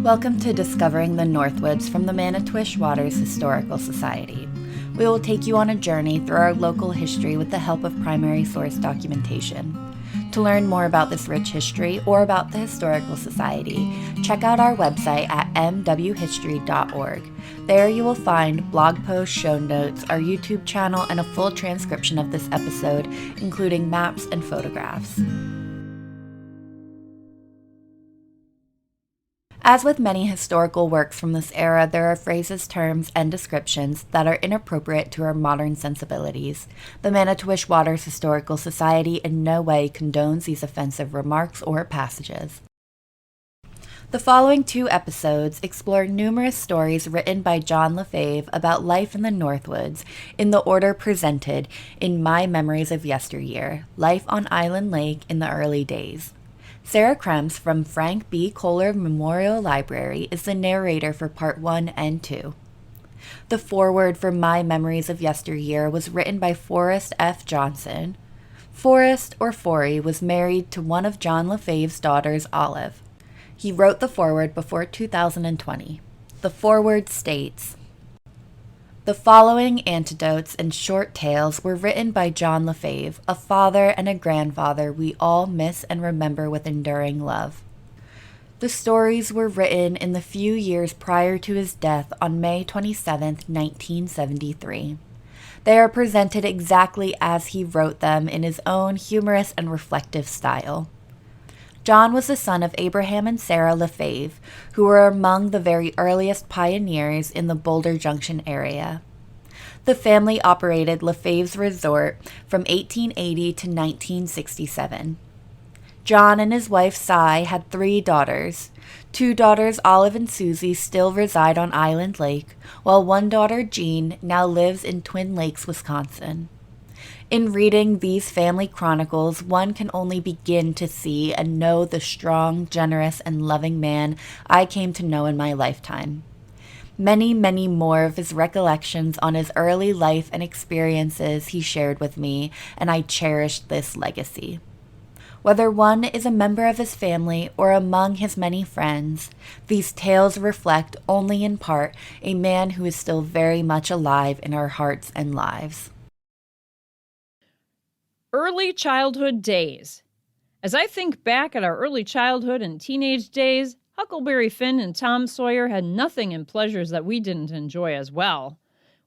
Welcome to Discovering the Northwoods from the Manitowish Waters Historical Society. We will take you on a journey through our local history with the help of primary source documentation. To learn more about this rich history or about the Historical Society, check out our website at mwhistory.org. There you will find blog posts, show notes, our YouTube channel, and a full transcription of this episode, including maps and photographs. As with many historical works from this era, there are phrases, terms, and descriptions that are inappropriate to our modern sensibilities. The Manitowish Waters Historical Society in no way condones these offensive remarks or passages. The following two episodes explore numerous stories written by John LaFave about life in the Northwoods in the order presented in My Memories of Yesteryear, Life on Island Lake in the Early Days. Sarah Krembs from Frank B. Koller Memorial Library is the narrator for Part 1 and 2. The foreword for My Memories of Yesteryear was written by Forrest F. Johnson. Forrest, or Forey, was married to one of John LaFave's daughters, Olive. He wrote the foreword before 2020. The foreword states, "The following anecdotes and short tales were written by John LaFave, a father and a grandfather we all miss and remember with enduring love. The stories were written in the few years prior to his death on May 27, 1973. They are presented exactly as he wrote them in his own humorous and reflective style. John was the son of Abraham and Sarah LaFave, who were among the very earliest pioneers in the Boulder Junction area. The family operated LaFave's Resort from 1880 to 1967. John and his wife Cy had 3 daughters. 2 daughters, Olive and Susie, still reside on Island Lake, while one daughter, Jean, now lives in Twin Lakes, Wisconsin. In reading these family chronicles, one can only begin to see and know the strong, generous, and loving man I came to know in my lifetime. Many, many more of his recollections on his early life and experiences he shared with me, and I cherished this legacy. Whether one is a member of his family or among his many friends, these tales reflect only in part a man who is still very much alive in our hearts and lives." Early childhood days. As I think back at our early childhood and teenage days, Huckleberry Finn and Tom Sawyer had nothing in pleasures that we didn't enjoy as well.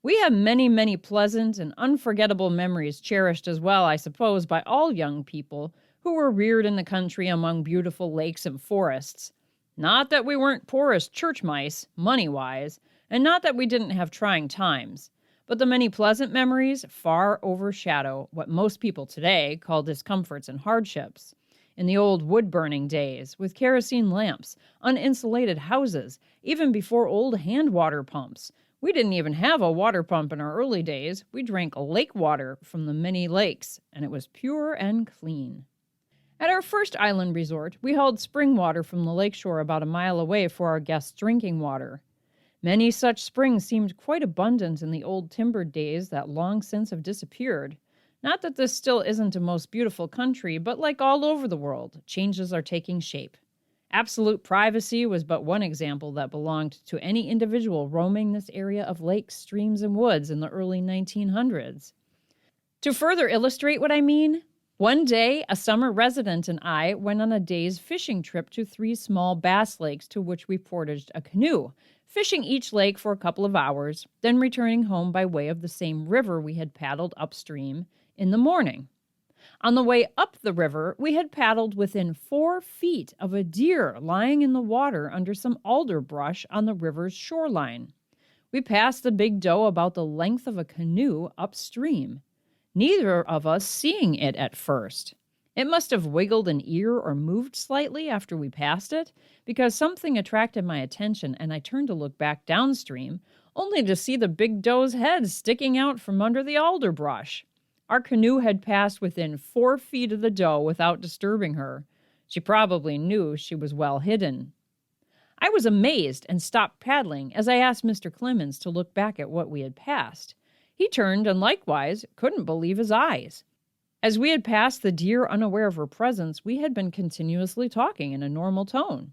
We have many, many pleasant and unforgettable memories cherished as well, I suppose, by all young people who were reared in the country among beautiful lakes and forests. Not that we weren't poor as church mice, money-wise, and not that we didn't have trying times. But the many pleasant memories far overshadow what most people today call discomforts and hardships. In the old wood-burning days, with kerosene lamps, uninsulated houses, even before old hand water pumps. We didn't even have a water pump in our early days. We drank lake water from the many lakes, and it was pure and clean. At our first island resort, we hauled spring water from the lakeshore about a mile away for our guests' drinking water. Many such springs seemed quite abundant in the old timbered days that long since have disappeared. Not that this still isn't a most beautiful country, but like all over the world, changes are taking shape. Absolute privacy was but one example that belonged to any individual roaming this area of lakes, streams, and woods in the early 1900s. To further illustrate what I mean, one day a summer resident and I went on a day's fishing trip to 3 small bass lakes to which we portaged a canoe, fishing each lake for a couple of hours, then returning home by way of the same river we had paddled upstream in the morning. On the way up the river, we had paddled within 4 feet of a deer lying in the water under some alder brush on the river's shoreline. We passed the big doe about the length of a canoe upstream, neither of us seeing it at first. It must have wiggled an ear or moved slightly after we passed it, because something attracted my attention and I turned to look back downstream, only to see the big doe's head sticking out from under the alder brush. Our canoe had passed within 4 feet of the doe without disturbing her. She probably knew she was well hidden. I was amazed and stopped paddling as I asked Mr. Clemens to look back at what we had passed. He turned and likewise couldn't believe his eyes. As we had passed the deer unaware of her presence, we had been continuously talking in a normal tone.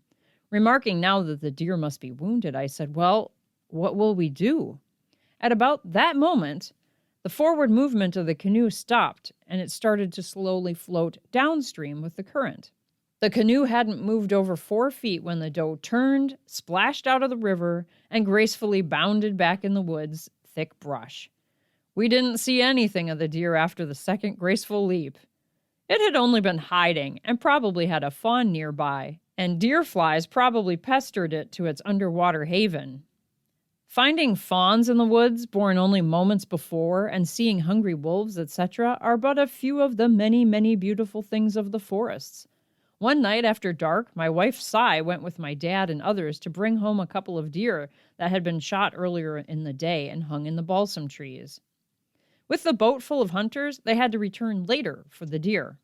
Remarking now that the deer must be wounded, I said, "Well, what will we do?" At about that moment, the forward movement of the canoe stopped, and it started to slowly float downstream with the current. The canoe hadn't moved over 4 feet when the doe turned, splashed out of the river, and gracefully bounded back in the woods' thick brush. We didn't see anything of the deer after the second graceful leap. It had only been hiding and probably had a fawn nearby, and deer flies probably pestered it to its underwater haven. Finding fawns in the woods born only moments before and seeing hungry wolves, etc., are but a few of the many, many beautiful things of the forests. One night after dark, my wife Cy went with my dad and others to bring home a couple of deer that had been shot earlier in the day and hung in the balsam trees. With the boat full of hunters, they had to return later for the deer.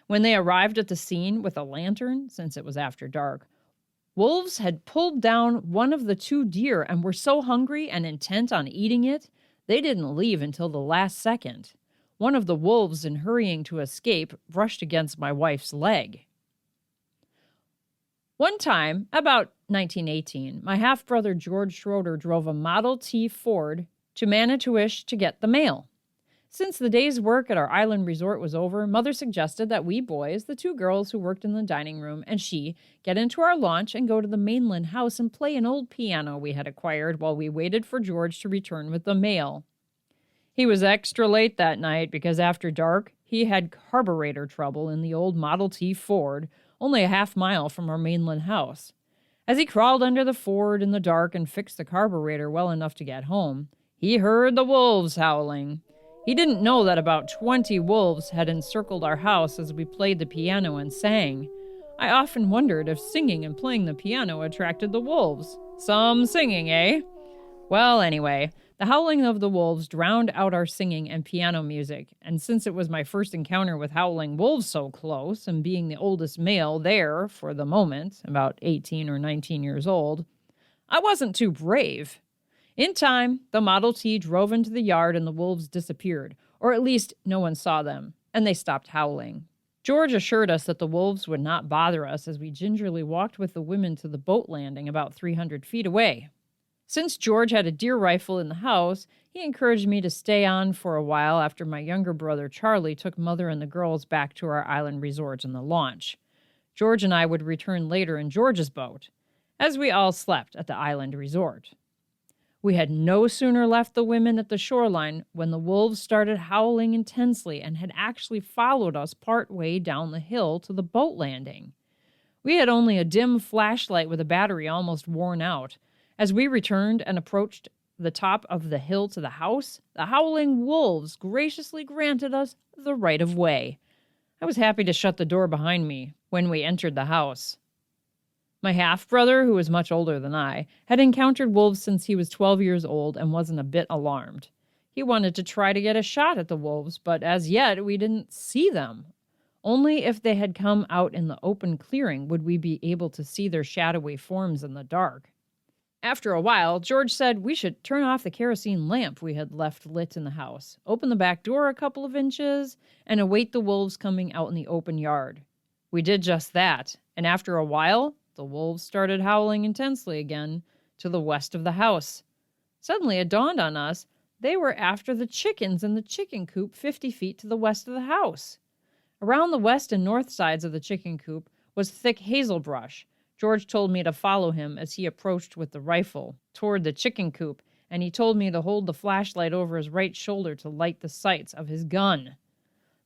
When they arrived at the scene with a lantern, since it was after dark, wolves had pulled down one of the 2 deer and were so hungry and intent on eating it, they didn't leave until the last second. One of the wolves, in hurrying to escape, brushed against my wife's leg. One time, about 1918, my half-brother George Schroeder drove a Model T Ford to Manitowish to get the mail. Since the day's work at our island resort was over, Mother suggested that we boys, the 2 girls who worked in the dining room, and she, get into our launch and go to the mainland house and play an old piano we had acquired while we waited for George to return with the mail. He was extra late that night because after dark, he had carburetor trouble in the old Model T Ford, only a half-mile from our mainland house. As he crawled under the Ford in the dark and fixed the carburetor well enough to get home, he heard the wolves howling. He didn't know that about 20 wolves had encircled our house as we played the piano and sang. I often wondered if singing and playing the piano attracted the wolves. Some singing, eh? Well, anyway, the howling of the wolves drowned out our singing and piano music, and since it was my first encounter with howling wolves so close, and being the oldest male there for the moment, about 18 or 19 years old, I wasn't too brave. In time, the Model T drove into the yard and the wolves disappeared, or at least no one saw them, and they stopped howling. George assured us that the wolves would not bother us as we gingerly walked with the women to the boat landing about 300 feet away. Since George had a deer rifle in the house, he encouraged me to stay on for a while after my younger brother Charlie took Mother and the girls back to our island resort in the launch. George and I would return later in George's boat, as we all slept at the island resort. We had no sooner left the women at the shoreline when the wolves started howling intensely and had actually followed us part way down the hill to the boat landing. We had only a dim flashlight with a battery almost worn out. As we returned and approached the top of the hill to the house, the howling wolves graciously granted us the right of way. I was happy to shut the door behind me when we entered the house. My half-brother, who was much older than I, had encountered wolves since he was 12 years old and wasn't a bit alarmed. He wanted to try to get a shot at the wolves, but as yet we didn't see them. Only if they had come out in the open clearing would we be able to see their shadowy forms in the dark. After a while, George said we should turn off the kerosene lamp we had left lit in the house, open the back door a couple of inches, and await the wolves coming out in the open yard. We did just that, and after a while, the wolves started howling intensely again to the west of the house. Suddenly it dawned on us they were after the chickens in the chicken coop 50 feet to the west of the house. Around the west and north sides of the chicken coop was thick hazel brush. George told me to follow him as he approached with the rifle toward the chicken coop, and he told me to hold the flashlight over his right shoulder to light the sights of his gun.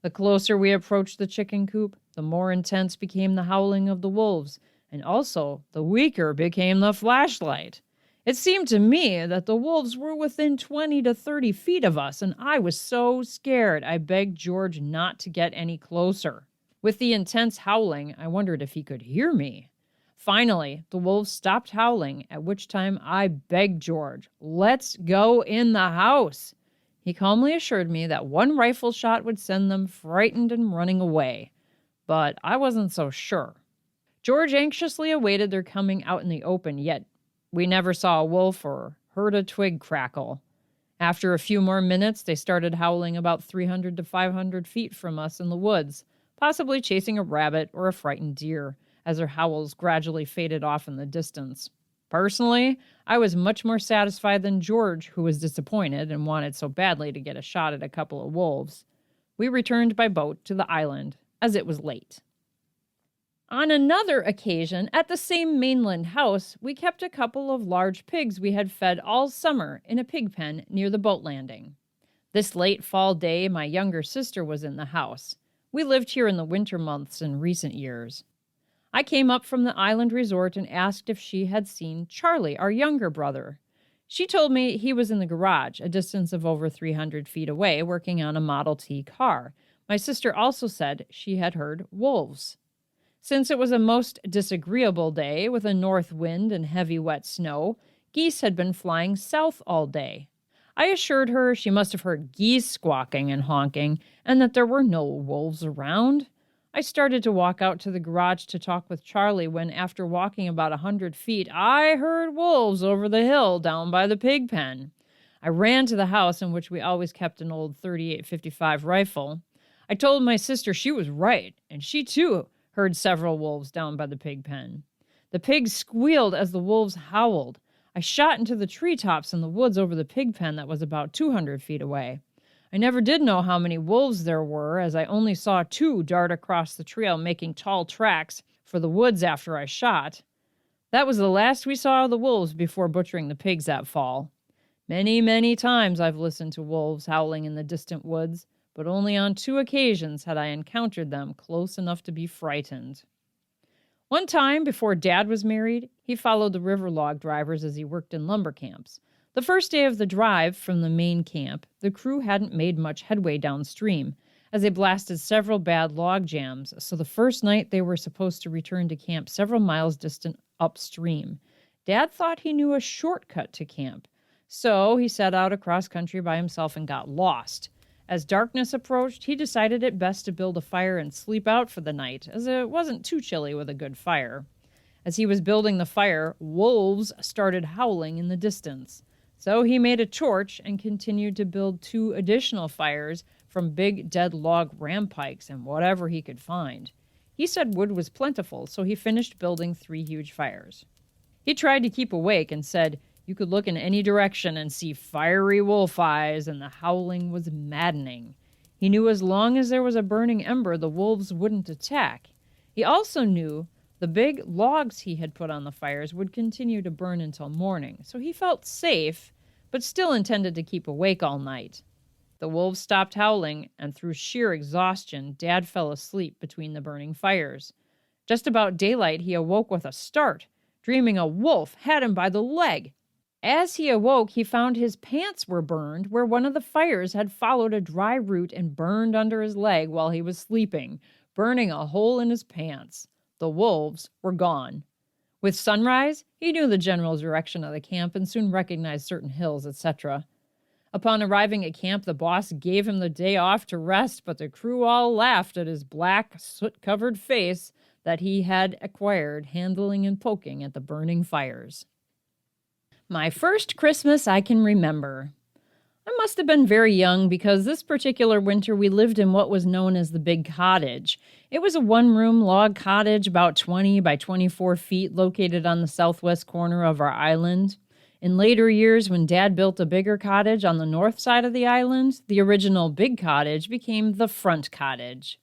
The closer we approached the chicken coop, the more intense became the howling of the wolves, and also the weaker became the flashlight. It seemed to me that the wolves were within 20 to 30 feet of us, and I was so scared I begged George not to get any closer. With the intense howling, I wondered if he could hear me. Finally, the wolves stopped howling, at which time I begged George, "Let's go in the house." He calmly assured me that one rifle shot would send them frightened and running away. But I wasn't so sure. George anxiously awaited their coming out in the open, yet we never saw a wolf or heard a twig crackle. After a few more minutes, they started howling about 300 to 500 feet from us in the woods, possibly chasing a rabbit or a frightened deer, as her howls gradually faded off in the distance. Personally, I was much more satisfied than George, who was disappointed and wanted so badly to get a shot at a couple of wolves. We returned by boat to the island, as it was late. On another occasion, at the same mainland house, we kept a couple of large pigs we had fed all summer in a pig pen near the boat landing. This late fall day, my younger sister was in the house. We lived here in the winter months in recent years. I came up from the island resort and asked if she had seen Charlie, our younger brother. She told me he was in the garage, a distance of over 300 feet away, working on a Model T car. My sister also said she had heard wolves. Since it was a most disagreeable day with a north wind and heavy wet snow, geese had been flying south all day. I assured her she must have heard geese squawking and honking and that there were no wolves around. I started to walk out to the garage to talk with Charlie when, after walking about 100 feet, I heard wolves over the hill down by the pig pen. I ran to the house, in which we always kept an old .38-55 rifle. I told my sister she was right, and she too heard several wolves down by the pig pen. The pigs squealed as the wolves howled. I shot into the treetops in the woods over the pig pen that was about 200 feet away. I never did know how many wolves there were, as I only saw 2 dart across the trail, making tall tracks for the woods after I shot. That was the last we saw of the wolves before butchering the pigs that fall. Many, many times I've listened to wolves howling in the distant woods, but only on 2 occasions had I encountered them close enough to be frightened. One time, before Dad was married, he followed the river log drivers as he worked in lumber camps. The first day of the drive from the main camp, the crew hadn't made much headway downstream, as they blasted several bad log jams, so the first night they were supposed to return to camp several miles distant upstream. Dad thought he knew a shortcut to camp, so he set out across country by himself and got lost. As darkness approached, he decided it best to build a fire and sleep out for the night, as it wasn't too chilly with a good fire. As he was building the fire, wolves started howling in the distance. So he made a torch and continued to build 2 additional fires from big dead log rampikes and whatever he could find. He said wood was plentiful, so he finished building 3 huge fires. He tried to keep awake and said you could look in any direction and see fiery wolf eyes, and the howling was maddening. He knew as long as there was a burning ember, the wolves wouldn't attack. He also knew the big logs he had put on the fires would continue to burn until morning, so he felt safe, but still intended to keep awake all night. The wolves stopped howling, and through sheer exhaustion, Dad fell asleep between the burning fires. Just about daylight, he awoke with a start, dreaming a wolf had him by the leg. As he awoke, he found his pants were burned where one of the fires had followed a dry root and burned under his leg while he was sleeping, burning a hole in his pants. The wolves were gone. With sunrise, he knew the general direction of the camp and soon recognized certain hills, etc. Upon arriving at camp, the boss gave him the day off to rest, but the crew all laughed at his black, soot-covered face that he had acquired handling and poking at the burning fires. My first Christmas I can remember. I must have been very young because this particular winter we lived in what was known as the Big Cottage. It was a one-room log cottage about 20 by 24 feet located on the southwest corner of our island. In later years, when Dad built a bigger cottage on the north side of the island, the original Big Cottage became the Front Cottage.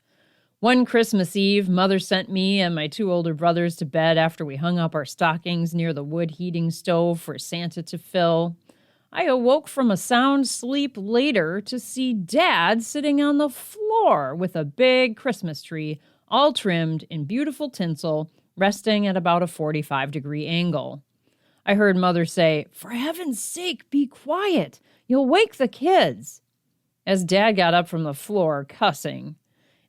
One Christmas Eve, Mother sent me and my 2 older brothers to bed after we hung up our stockings near the wood heating stove for Santa to fill. I awoke from a sound sleep later to see Dad sitting on the floor with a big Christmas tree, all trimmed in beautiful tinsel, resting at about a 45-degree angle. I heard Mother say, "For heaven's sake, be quiet. You'll wake the kids." As Dad got up from the floor, cussing.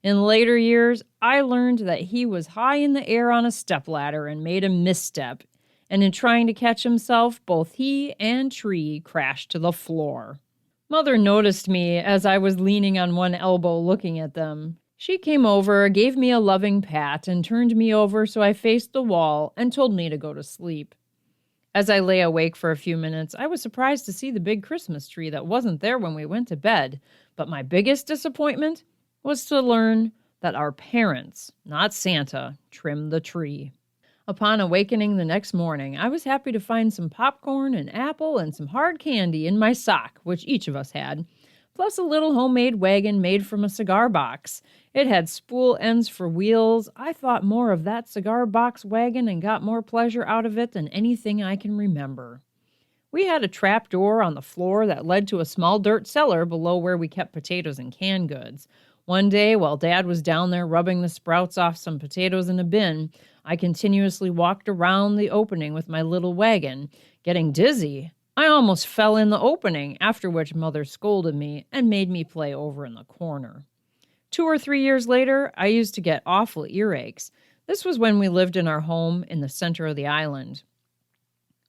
In later years, I learned that he was high in the air on a stepladder and made a misstep, and in trying to catch himself, both he and tree crashed to the floor. Mother noticed me as I was leaning on one elbow looking at them. She came over, gave me a loving pat, and turned me over so I faced the wall and told me to go to sleep. As I lay awake for a few minutes, I was surprised to see the big Christmas tree that wasn't there when we went to bed, but my biggest disappointment was to learn that our parents, not Santa, trimmed the tree. Upon awakening the next morning, I was happy to find some popcorn, an apple, and some hard candy in my sock, which each of us had, plus a little homemade wagon made from a cigar box. It had spool ends for wheels. I thought more of that cigar box wagon and got more pleasure out of it than anything I can remember. We had a trap door on the floor that led to a small dirt cellar below where we kept potatoes and canned goods. One day, while Dad was down there rubbing the sprouts off some potatoes in a bin, I continuously walked around the opening with my little wagon. Getting dizzy, I almost fell in the opening, after which Mother scolded me and made me play over in the corner. 2 or 3 years later, I used to get awful earaches. This was when we lived in our home in the center of the island.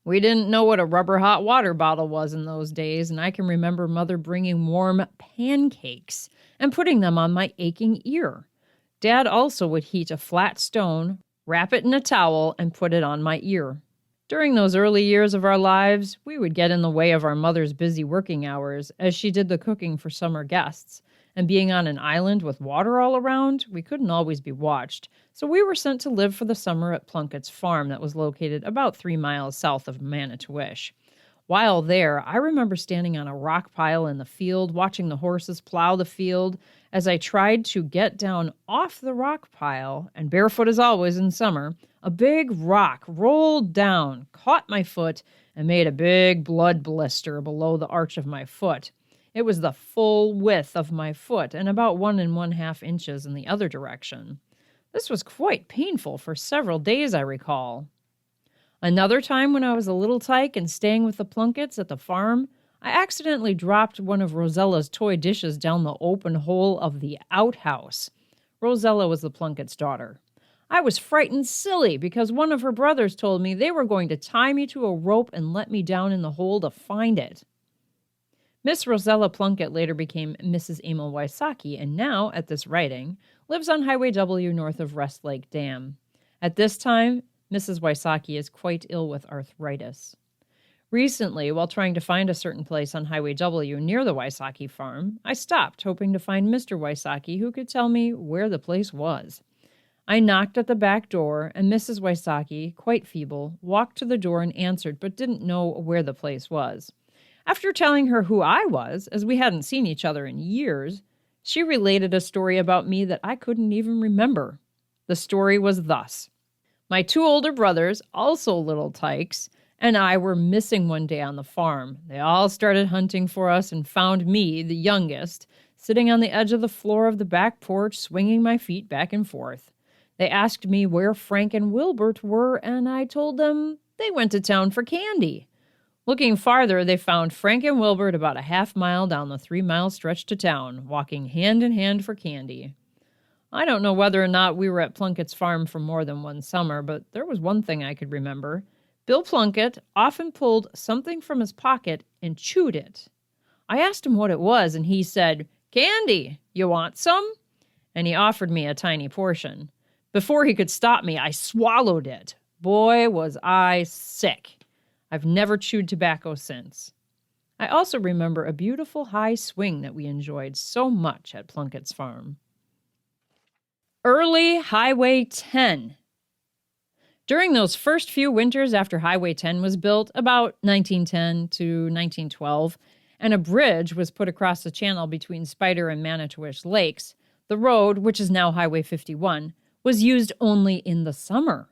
We didn't know what a rubber hot water bottle was in those days, and I can remember Mother bringing warm pancakes and putting them on my aching ear. Dad also would heat a flat stone, wrap it in a towel, and put it on my ear. During those early years of our lives, we would get in the way of our mother's busy working hours as she did the cooking for summer guests. And being on an island with water all around, we couldn't always be watched, so we were sent to live for the summer at Plunkett's farm that was located about 3 miles south of Manitowish. While there, I remember standing on a rock pile in the field, watching the horses plow the field. As I tried to get down off the rock pile, and barefoot as always in summer, a big rock rolled down, caught my foot, and made a big blood blister below the arch of my foot. It was the full width of my foot and about 1 1/2 inches in the other direction. This was quite painful for several days, I recall. Another time when I was a little tyke and staying with the Plunketts at the farm, I accidentally dropped one of Rosella's toy dishes down the open hole of the outhouse. Rosella was the Plunkett's daughter. I was frightened silly because one of her brothers told me they were going to tie me to a rope and let me down in the hole to find it. Miss Rosella Plunkett later became Mrs. Emil Wysocki and now, at this writing, lives on Highway W north of Rest Lake Dam. At this time, Mrs. Wysocki is quite ill with arthritis. Recently, while trying to find a certain place on Highway W near the Wysocki farm, I stopped, hoping to find Mr. Wysocki, who could tell me where the place was. I knocked at the back door, and Mrs. Wysocki, quite feeble, walked to the door and answered, but didn't know where the place was. After telling her who I was, as we hadn't seen each other in years, she related a story about me that I couldn't even remember. The story was thus. My 2 older brothers, also little tykes, and I were missing one day on the farm. They all started hunting for us and found me, the youngest, sitting on the edge of the floor of the back porch, swinging my feet back and forth. They asked me where Frank and Wilbert were, and I told them they went to town for candy. Looking farther, they found Frank and Wilbert about a half mile down the 3-mile stretch to town, walking hand in hand for candy. I don't know whether or not we were at Plunkett's farm for more than one summer, but there was one thing I could remember. Bill Plunkett often pulled something from his pocket and chewed it. I asked him what it was, and he said, "Candy, you want some?" And he offered me a tiny portion. Before he could stop me, I swallowed it. Boy, was I sick. I've never chewed tobacco since. I also remember a beautiful high swing that we enjoyed so much at Plunkett's farm. Early Highway 10. During those first few winters after Highway 10 was built, about 1910 to 1912, and a bridge was put across the channel between Spider and Manitowish lakes, the road, which is now Highway 51, was used only in the summer.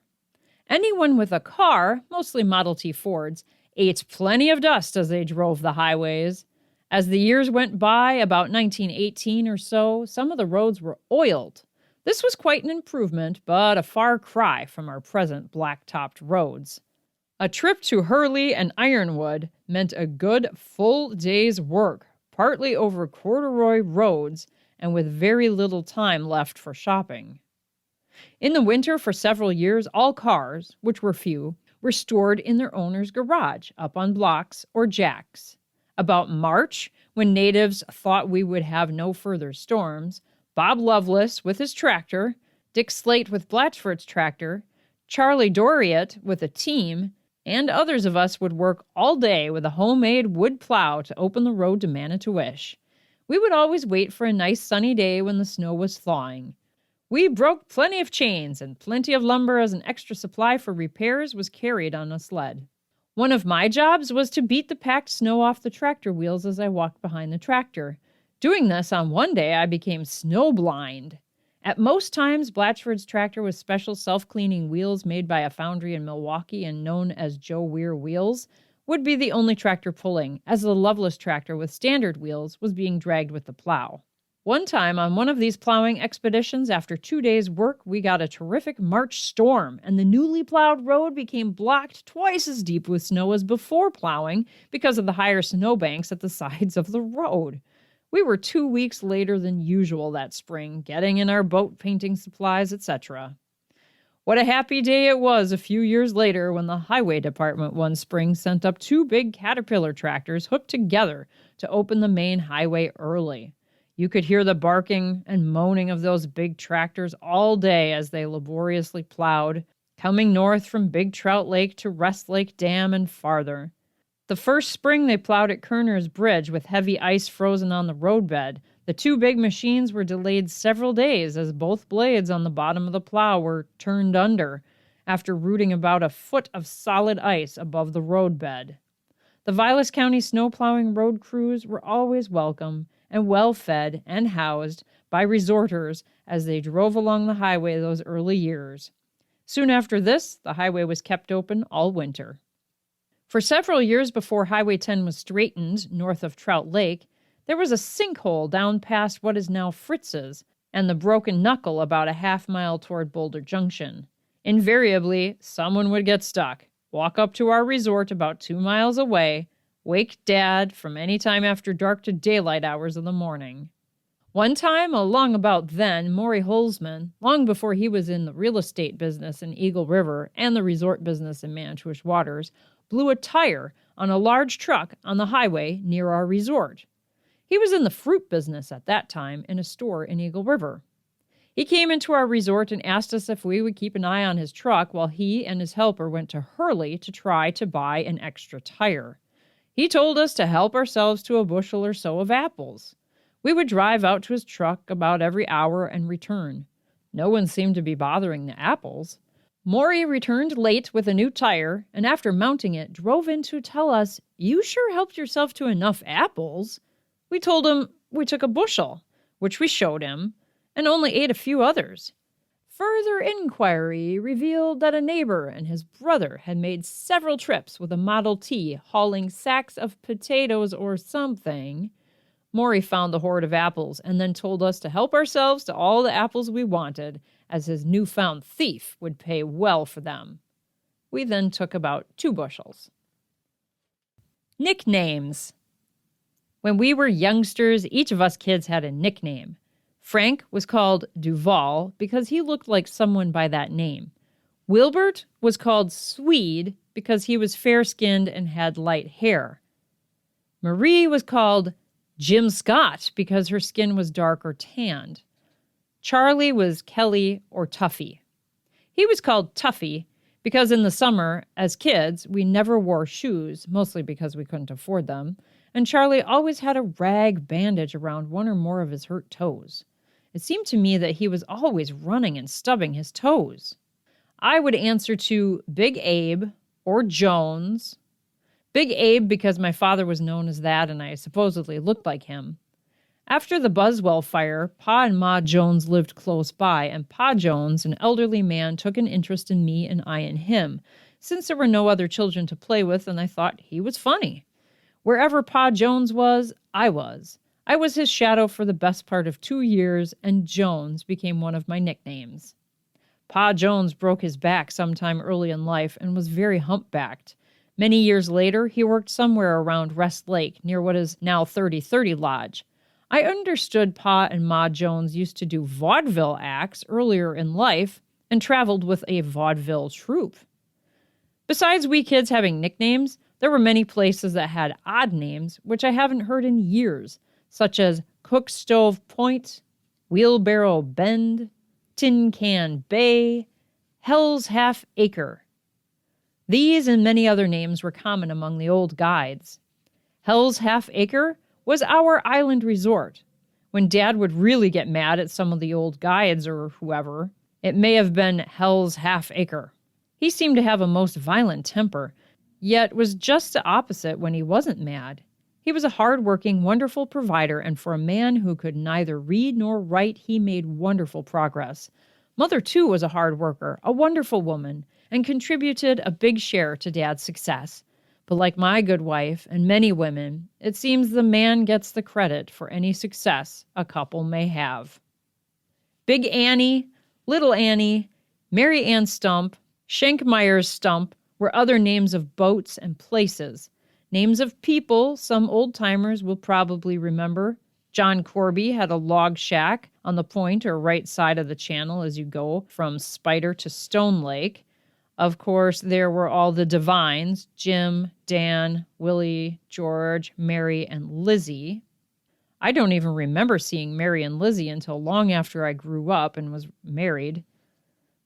Anyone with a car, mostly Model T Fords, ate plenty of dust as they drove the highways. As the years went by, about 1918 or so, some of the roads were oiled. This was quite an improvement, but a far cry from our present black-topped roads. A trip to Hurley and Ironwood meant a good full day's work, partly over corduroy roads and with very little time left for shopping. In the winter, for several years, all cars, which were few, were stored in their owner's garage, up on blocks or jacks. About March, when natives thought we would have no further storms, Bob Lovelace with his tractor, Dick Slate with Blatchford's tractor, Charlie Doriot with a team, and others of us would work all day with a homemade wood plow to open the road to Manitowish. We would always wait for a nice sunny day when the snow was thawing. We broke plenty of chains, and plenty of lumber as an extra supply for repairs was carried on a sled. One of my jobs was to beat the packed snow off the tractor wheels as I walked behind the tractor. Doing this on one day, I became snowblind. At most times, Blatchford's tractor with special self-cleaning wheels made by a foundry in Milwaukee and known as Joe Weir wheels would be the only tractor pulling, as the Loveless tractor with standard wheels was being dragged with the plow. One time on one of these plowing expeditions, after 2 days' work, we got a terrific March storm, and the newly plowed road became blocked twice as deep with snow as before plowing because of the higher snowbanks at the sides of the road. We were 2 weeks later than usual that spring, getting in our boat, painting supplies, etc. What a happy day it was a few years later when the highway department one spring sent up 2 big Caterpillar tractors hooked together to open the main highway early. You could hear the barking and moaning of those big tractors all day as they laboriously plowed, coming north from Big Trout Lake to Rest Lake Dam and farther. The first spring they plowed at Kerner's Bridge with heavy ice frozen on the roadbed. The 2 big machines were delayed several days as both blades on the bottom of the plow were turned under after rooting about a foot of solid ice above the roadbed. The Vilas County snow plowing road crews were always welcome and well-fed and housed by resorters as they drove along the highway those early years. Soon after this, the highway was kept open all winter. For several years before Highway 10 was straightened north of Trout Lake, there was a sinkhole down past what is now Fritz's and the Broken Knuckle about a half-mile toward Boulder Junction. Invariably, someone would get stuck, walk up to our resort about 2 miles away, wake Dad from any time after dark to daylight hours of the morning. One time, along about then, Maury Holzman, long before he was in the real estate business in Eagle River and the resort business in Manitowish Waters, blew a tire on a large truck on the highway near our resort. He was in the fruit business at that time in a store in Eagle River. He came into our resort and asked us if we would keep an eye on his truck while he and his helper went to Hurley to try to buy an extra tire. He told us to help ourselves to a bushel or so of apples. We would drive out to his truck about every hour and return. No one seemed to be bothering the apples. Maury returned late with a new tire, and after mounting it, drove in to tell us, "You sure helped yourself to enough apples." We told him we took a bushel, which we showed him, and only ate a few others. Further inquiry revealed that a neighbor and his brother had made several trips with a Model T hauling sacks of potatoes or something. Maury found the hoard of apples and then told us to help ourselves to all the apples we wanted, as his newfound thief would pay well for them. We then took about 2 bushels. Nicknames. When we were youngsters, each of us kids had a nickname. Frank was called Duval because he looked like someone by that name. Wilbert was called Swede because he was fair-skinned and had light hair. Marie was called Jim Scott because her skin was dark or tanned. Charlie was Kelly or Tuffy. He was called Tuffy because in the summer, as kids, we never wore shoes, mostly because we couldn't afford them, and Charlie always had a rag bandage around one or more of his hurt toes. It seemed to me that he was always running and stubbing his toes. I would answer to Big Abe or Jones. Big Abe because my father was known as that and I supposedly looked like him. After the Buswell fire, Pa and Ma Jones lived close by, and Pa Jones, an elderly man, took an interest in me and I in him, since there were no other children to play with and I thought he was funny. Wherever Pa Jones was, I was. I was his shadow for the best part of 2 years, and Jones became one of my nicknames. Pa Jones broke his back sometime early in life and was very humpbacked. Many years later, he worked somewhere around Rest Lake, near what is now 3030 Lodge. I understood Pa and Ma Jones used to do vaudeville acts earlier in life and traveled with a vaudeville troupe. Besides we kids having nicknames, there were many places that had odd names, which I haven't heard in years, such as Cook Stove Point, Wheelbarrow Bend, Tin Can Bay, Hell's Half Acre. These and many other names were common among the old guides. Hell's Half Acre was our island resort. When Dad would really get mad at some of the old guides or whoever, it may have been hell's half acre. He seemed to have a most violent temper, yet was just the opposite when he wasn't mad. He was a hard-working, wonderful provider, and for a man who could neither read nor write, he made wonderful progress. Mother, too, was a hard worker, a wonderful woman, and contributed a big share to Dad's success. But like my good wife and many women, it seems the man gets the credit for any success a couple may have. Big Annie, Little Annie, Mary Ann Stump, Shankmeyer's Stump were other names of boats and places. Names of people some old-timers will probably remember. John Corby had a log shack on the point or right side of the channel as you go from Spider to Stone Lake. Of course, there were all the Devines, Jim, Dan, Willie, George, Mary, and Lizzie. I don't even remember seeing Mary and Lizzie until long after I grew up and was married.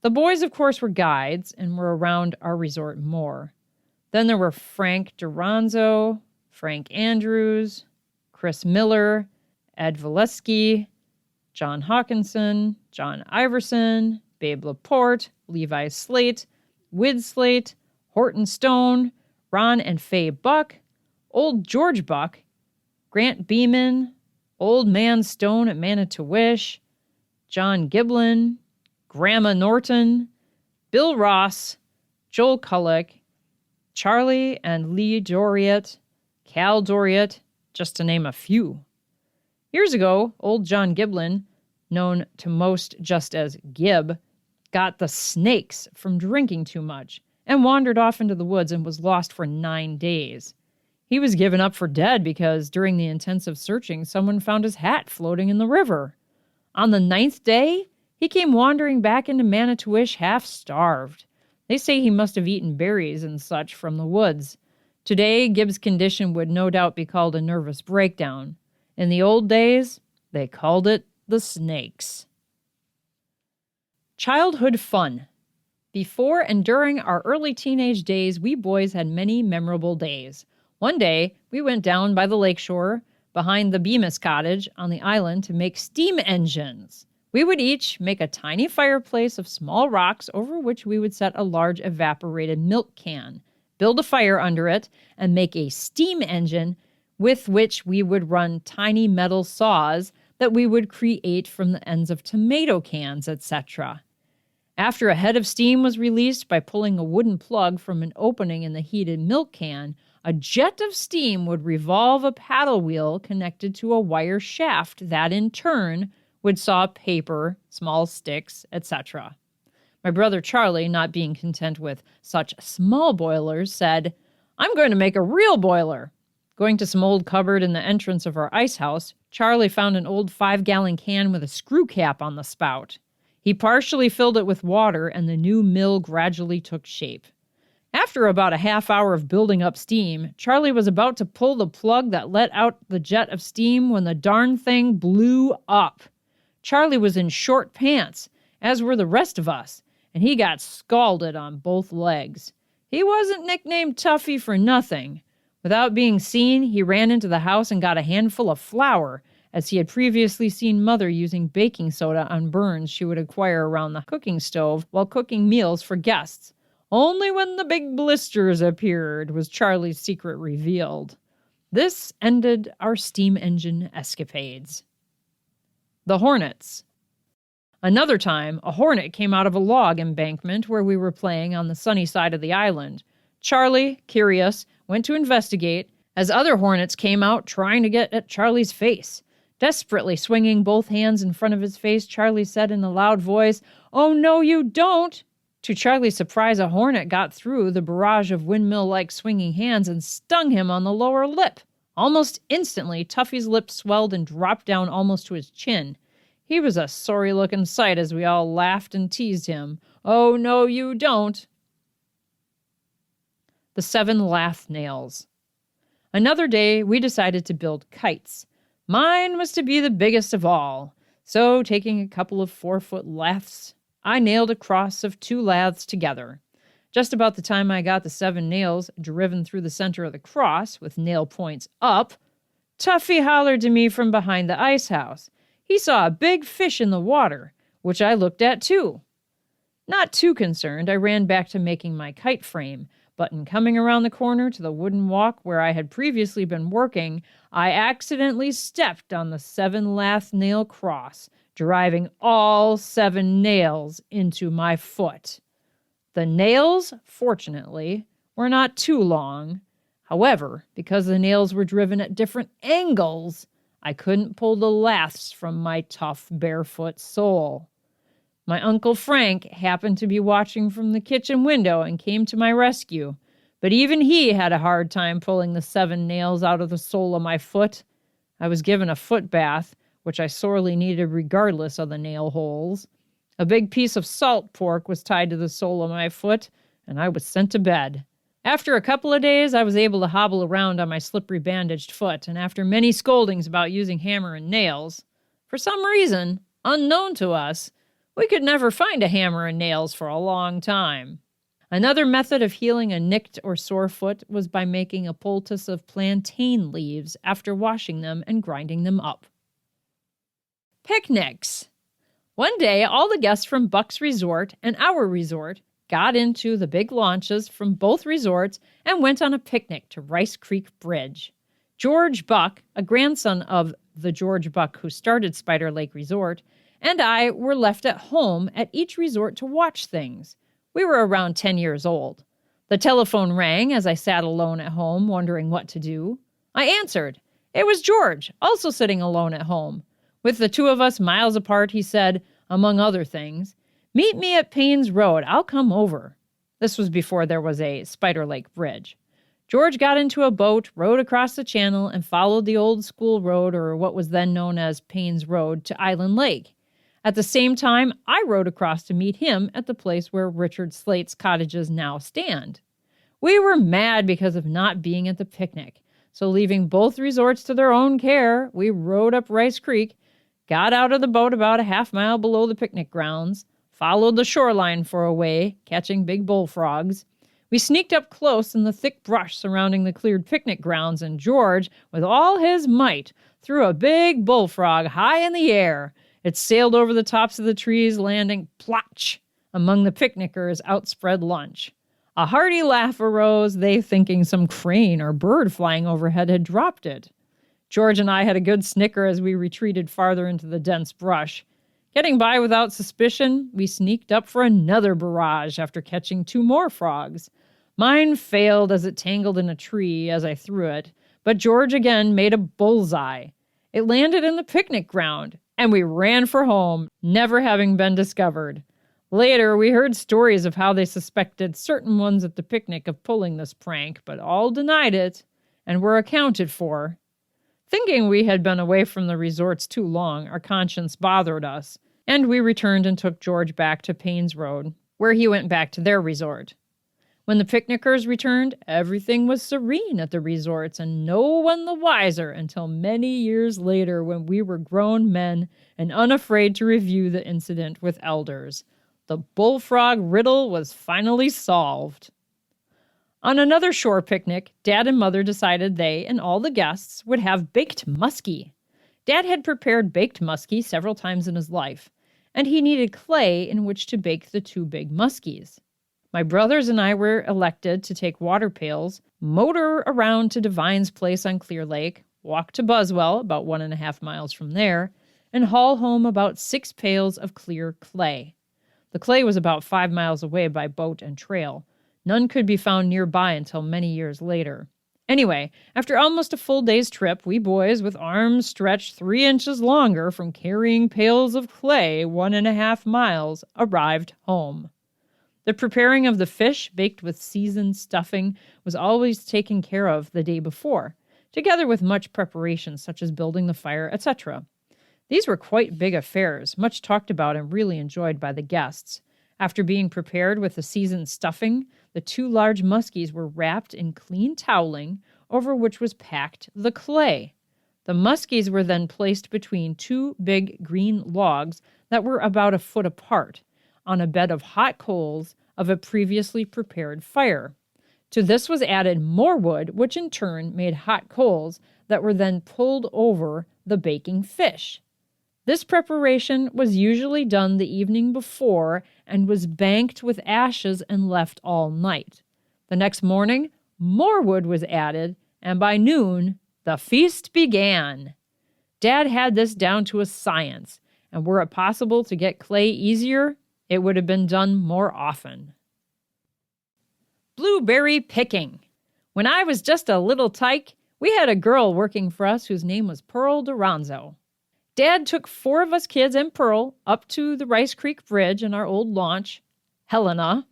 The boys, of course, were guides and were around our resort more. Then there were Frank Duranzo, Frank Andrews, Chris Miller, Ed Valesky, John Hawkinson, John Iverson, Babe Laporte, Levi Slate, Wid Slate, Horton Stone, Ron and Faye Buck, Old George Buck, Grant Beeman, Old Man Stone at Manitowish, John Giblin, Grandma Norton, Bill Ross, Joel Kullick, Charlie and Lee Doriot, Cal Doriot, just to name a few. Years ago, old John Giblin, known to most just as Gib, got the snakes from drinking too much and wandered off into the woods and was lost for 9 days. He was given up for dead because during the intensive searching, someone found his hat floating in the river. On the 9th day, he came wandering back into Manitowish half-starved. They say he must have eaten berries and such from the woods. Today, Gibbs' condition would no doubt be called a nervous breakdown. In the old days, they called it the snakes. Childhood fun. Before and during our early teenage days, we boys had many memorable days. One day, we went down by the lakeshore behind the Bemis cottage on the island to make steam engines. We would each make a tiny fireplace of small rocks over which we would set a large evaporated milk can, build a fire under it, and make a steam engine with which we would run tiny metal saws that we would create from the ends of tomato cans, etc. After a head of steam was released by pulling a wooden plug from an opening in the heated milk can, a jet of steam would revolve a paddle wheel connected to a wire shaft that, in turn, would saw paper, small sticks, etc. My brother Charlie, not being content with such small boilers, said, "I'm going to make a real boiler." Going to some old cupboard in the entrance of our ice house, Charlie found an old 5-gallon can with a screw cap on the spout. He partially filled it with water, and the new mill gradually took shape. After about a half hour of building up steam, Charlie was about to pull the plug that let out the jet of steam when the darn thing blew up. Charlie was in short pants, as were the rest of us, and he got scalded on both legs. He wasn't nicknamed Tuffy for nothing. Without being seen, he ran into the house and got a handful of flour, as he had previously seen Mother using baking soda on burns she would acquire around the cooking stove while cooking meals for guests. Only when the big blisters appeared was Charlie's secret revealed. This ended our steam engine escapades. The Hornets. Another time, a hornet came out of a log embankment where we were playing on the sunny side of the island. Charlie, curious, went to investigate as other hornets came out trying to get at Charlie's face. Desperately swinging both hands in front of his face, Charlie said in a loud voice, "Oh, no, you don't!" To Charlie's surprise, a hornet got through the barrage of windmill-like swinging hands and stung him on the lower lip. Almost instantly, Tuffy's lip swelled and dropped down almost to his chin. He was a sorry-looking sight as we all laughed and teased him. "Oh, no, you don't!" The 7 lath nails. Another day, we decided to build kites. Mine was to be the biggest of all. So, taking a couple of 4-foot laths, I nailed a cross of 2 laths together. Just about the time I got the 7 nails driven through the center of the cross, with nail points up, Tuffy hollered to me from behind the ice house. he saw a big fish in the water, which I looked at too. Not too concerned, I ran back to making my kite frame, but in coming around the corner to the wooden walk where I had previously been working, I accidentally stepped on the 7-lath nail cross, driving all 7 nails into my foot. The nails, fortunately, were not too long. However, because the nails were driven at different angles, I couldn't pull the laths from my tough barefoot sole. My Uncle Frank happened to be watching from the kitchen window and came to my rescue, but even he had a hard time pulling the 7 nails out of the sole of my foot. I was given a foot bath, which I sorely needed regardless of the nail holes. A big piece of salt pork was tied to the sole of my foot, and I was sent to bed. After a couple of days, I was able to hobble around on my slippery bandaged foot, and after many scoldings about using hammer and nails, for some reason, unknown to us, we could never find a hammer and nails for a long time. Another method of healing a nicked or sore foot was by making a poultice of plantain leaves after washing them and grinding them up. Picnics. One day, all the guests from Buck's Resort and our resort got into the big launches from both resorts and went on a picnic to Rice Creek Bridge. George Buck, a grandson of the George Buck who started Spider Lake Resort, and I were left at home at each resort to watch things. We were around 10 years old. The telephone rang as I sat alone at home, wondering what to do. I answered. It was George, also sitting alone at home. With the two of us miles apart, he said, among other things, "Meet me at Payne's Road. I'll come over." This was before there was a Spider Lake Bridge. George got into a boat, rowed across the channel, and followed the old school road, or what was then known as Payne's Road, to Island Lake. At the same time, I rowed across to meet him at the place where Richard Slate's cottages now stand. We were mad because of not being at the picnic, so leaving both resorts to their own care, we rowed up Rice Creek, got out of the boat about a half-mile below the picnic grounds, followed the shoreline for a way, catching big bullfrogs. We sneaked up close in the thick brush surrounding the cleared picnic grounds, and George, with all his might, threw a big bullfrog high in the air. It sailed over the tops of the trees, landing plotch among the picnickers' outspread lunch. A hearty laugh arose, they thinking some crane or bird flying overhead had dropped it. George and I had a good snicker as we retreated farther into the dense brush. Getting by without suspicion, we sneaked up for another barrage after catching 2 more frogs. Mine failed as it tangled in a tree as I threw it, but George again made a bullseye. It landed in the picnic ground, and we ran for home, never having been discovered. Later, we heard stories of how they suspected certain ones at the picnic of pulling this prank, but all denied it and were accounted for. Thinking we had been away from the resorts too long, our conscience bothered us, and we returned and took George back to Payne's Road, where he went back to their resort. When the picnickers returned, everything was serene at the resorts, and no one the wiser until many years later when we were grown men and unafraid to review the incident with elders. The bullfrog riddle was finally solved. On another shore picnic, Dad and Mother decided they and all the guests would have baked muskie. Dad had prepared baked muskie several times in his life, and he needed clay in which to bake the 2 big muskies. My brothers and I were elected to take water pails, motor around to Devine's place on Clear Lake, walk to Buswell, about 1.5 miles from there, and haul home about 6 pails of clear clay. The clay was about 5 miles away by boat and trail. None could be found nearby until many years later. Anyway, after almost a full day's trip, we boys, with arms stretched 3 inches longer from carrying pails of clay 1.5 miles, arrived home. The preparing of the fish, baked with seasoned stuffing, was always taken care of the day before, together with much preparation such as building the fire, etc. These were quite big affairs, much talked about and really enjoyed by the guests. After being prepared with the seasoned stuffing, the 2 large muskies were wrapped in clean toweling, over which was packed the clay. The muskies were then placed between 2 big green logs that were about a foot apart, on a bed of hot coals of a previously prepared fire. To this was added more wood, which in turn made hot coals that were then pulled over the baking fish. This preparation was usually done the evening before and was banked with ashes and left all night. The next morning, more wood was added, and by noon, the feast began. Dad had this down to a science, and were it possible to get clay easier, it would have been done more often. Blueberry picking. When I was just a little tyke, we had a girl working for us whose name was Pearl Duranzo. Dad took 4 of us kids and Pearl up to the Rice Creek Bridge in our old launch, Helena.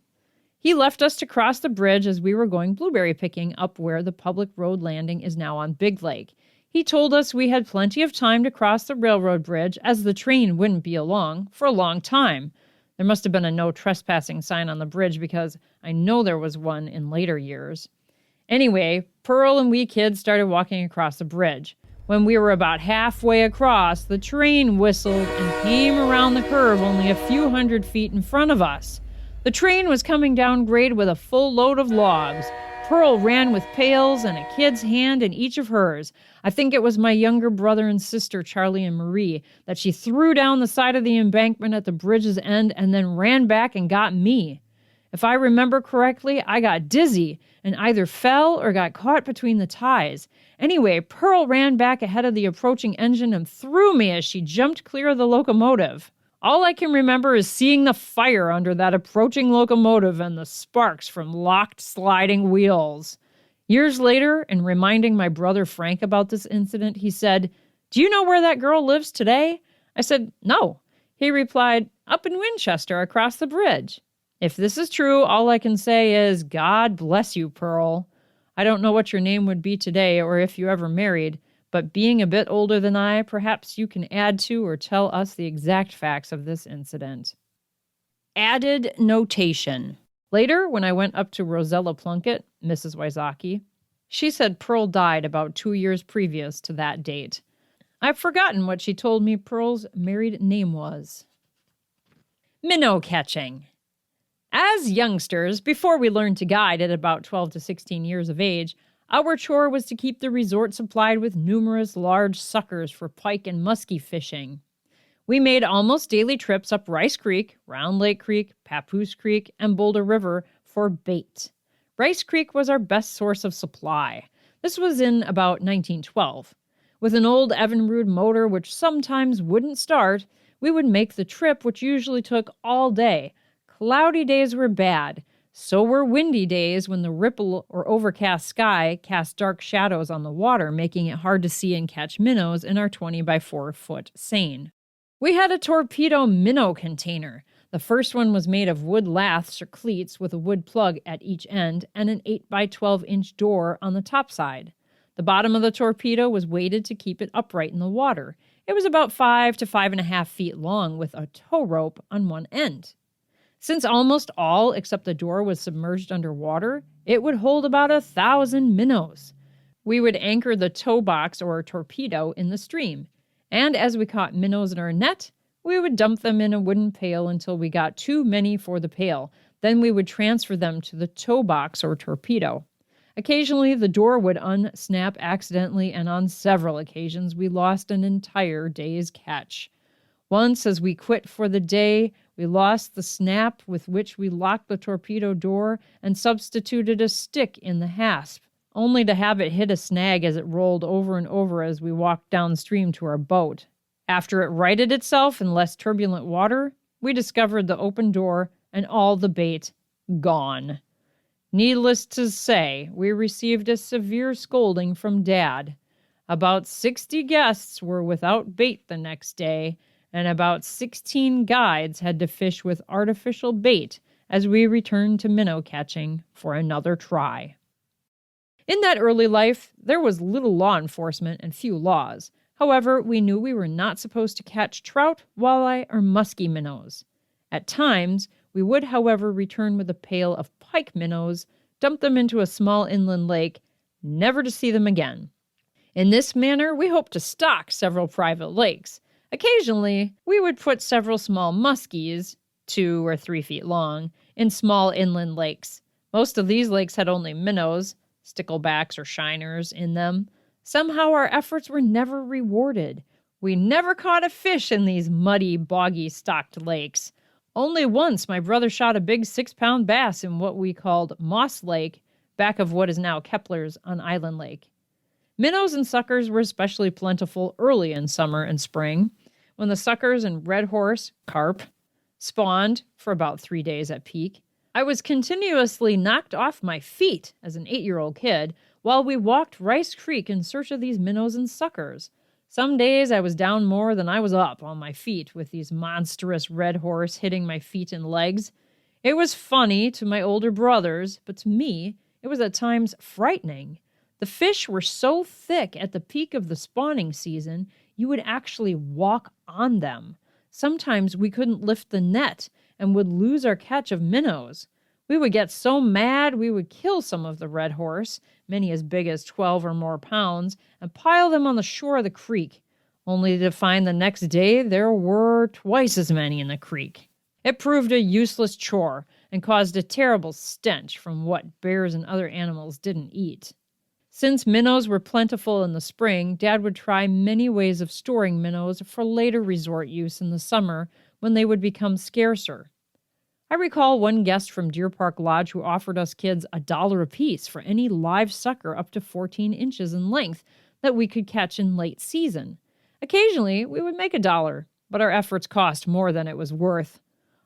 He left us to cross the bridge as we were going blueberry picking up where the public road landing is now on Big Lake. He told us we had plenty of time to cross the railroad bridge as the train wouldn't be along for a long time. There must have been a no trespassing sign on the bridge because I know there was one in later years. Anyway, Pearl and we kids started walking across the bridge. When we were about halfway across, the train whistled and came around the curve only a few hundred feet in front of us. The train was coming down grade with a full load of logs. Pearl ran with pails and a kid's hand in each of hers. I think it was my younger brother and sister, Charlie and Marie, that she threw down the side of the embankment at the bridge's end and then ran back and got me. If I remember correctly, I got dizzy and either fell or got caught between the ties. Anyway, Pearl ran back ahead of the approaching engine and threw me as she jumped clear of the locomotive. All I can remember is seeing the fire under that approaching locomotive and the sparks from locked sliding wheels. Years later, in reminding my brother Frank about this incident, he said, "Do you know where that girl lives today?" I said, "No." He replied, "Up in Winchester, across the bridge." If this is true, all I can say is, God bless you, Pearl. I don't know what your name would be today or if you ever married, but being a bit older than I, perhaps you can add to or tell us the exact facts of this incident. Added notation. Later, when I went up to Rosella Plunkett, Mrs. Wysocki, she said Pearl died about 2 years previous to that date. I've forgotten what she told me Pearl's married name was. Minnow catching. As youngsters, before we learned to guide at about 12 to 16 years of age, our chore was to keep the resort supplied with numerous large suckers for pike and muskie fishing. We made almost daily trips up Rice Creek, Round Lake Creek, Papoose Creek, and Boulder River for bait. Rice Creek was our best source of supply. This was in about 1912. With an old Evinrude motor which sometimes wouldn't start, we would make the trip, which usually took all day. Cloudy days were bad. So were windy days when the ripple or overcast sky cast dark shadows on the water, making it hard to see and catch minnows in our 20 by 4 foot seine. We had a torpedo minnow container. The first one was made of wood laths or cleats with a wood plug at each end and an 8 by 12 inch door on the top side. The bottom of the torpedo was weighted to keep it upright in the water. It was about 5 to 5.5 feet long with a tow rope on one end. Since almost all except the door was submerged underwater, it would hold about 1,000 minnows. We would anchor the tow box or torpedo in the stream, and as we caught minnows in our net, we would dump them in a wooden pail until we got too many for the pail. Then we would transfer them to the tow box or torpedo. Occasionally, the door would unsnap accidentally, and on several occasions, we lost an entire day's catch. Once, as we quit for the day, we lost the snap with which we locked the torpedo door and substituted a stick in the hasp, only to have it hit a snag as it rolled over and over as we walked downstream to our boat. After it righted itself in less turbulent water, we discovered the open door and all the bait gone. Needless to say, we received a severe scolding from Dad. About 60 guests were without bait the next day, and about 16 guides had to fish with artificial bait as we returned to minnow catching for another try. In that early life, there was little law enforcement and few laws. However, we knew we were not supposed to catch trout, walleye, or musky minnows. At times, we would, however, return with a pail of pike minnows, dump them into a small inland lake, never to see them again. In this manner, we hoped to stock several private lakes. Occasionally, we would put several small muskies, 2 or 3 feet long, in small inland lakes. Most of these lakes had only minnows, sticklebacks or shiners, in them. Somehow our efforts were never rewarded. We never caught a fish in these muddy, boggy, stocked lakes. Only once my brother shot a big 6-pound bass in what we called Moss Lake, back of what is now Kepler's on Island Lake. Minnows and suckers were especially plentiful early in summer and spring, when the suckers and red horse, carp, spawned for about 3 days at peak. I was continuously knocked off my feet as an 8-year-old kid while we walked Rice Creek in search of these minnows and suckers. Some days I was down more than I was up on my feet with these monstrous red horse hitting my feet and legs. It was funny to my older brothers, but to me, it was at times frightening. The fish were so thick at the peak of the spawning season, you would actually walk on them. Sometimes we couldn't lift the net and would lose our catch of minnows. We would get so mad we would kill some of the red horse, many as big as 12 or more pounds, and pile them on the shore of the creek, only to find the next day there were twice as many in the creek. It proved a useless chore and caused a terrible stench from what bears and other animals didn't eat. Since minnows were plentiful in the spring, Dad would try many ways of storing minnows for later resort use in the summer when they would become scarcer. I recall one guest from Deer Park Lodge who offered us kids $1 apiece for any live sucker up to 14 inches in length that we could catch in late season. Occasionally, we would make $1, but our efforts cost more than it was worth.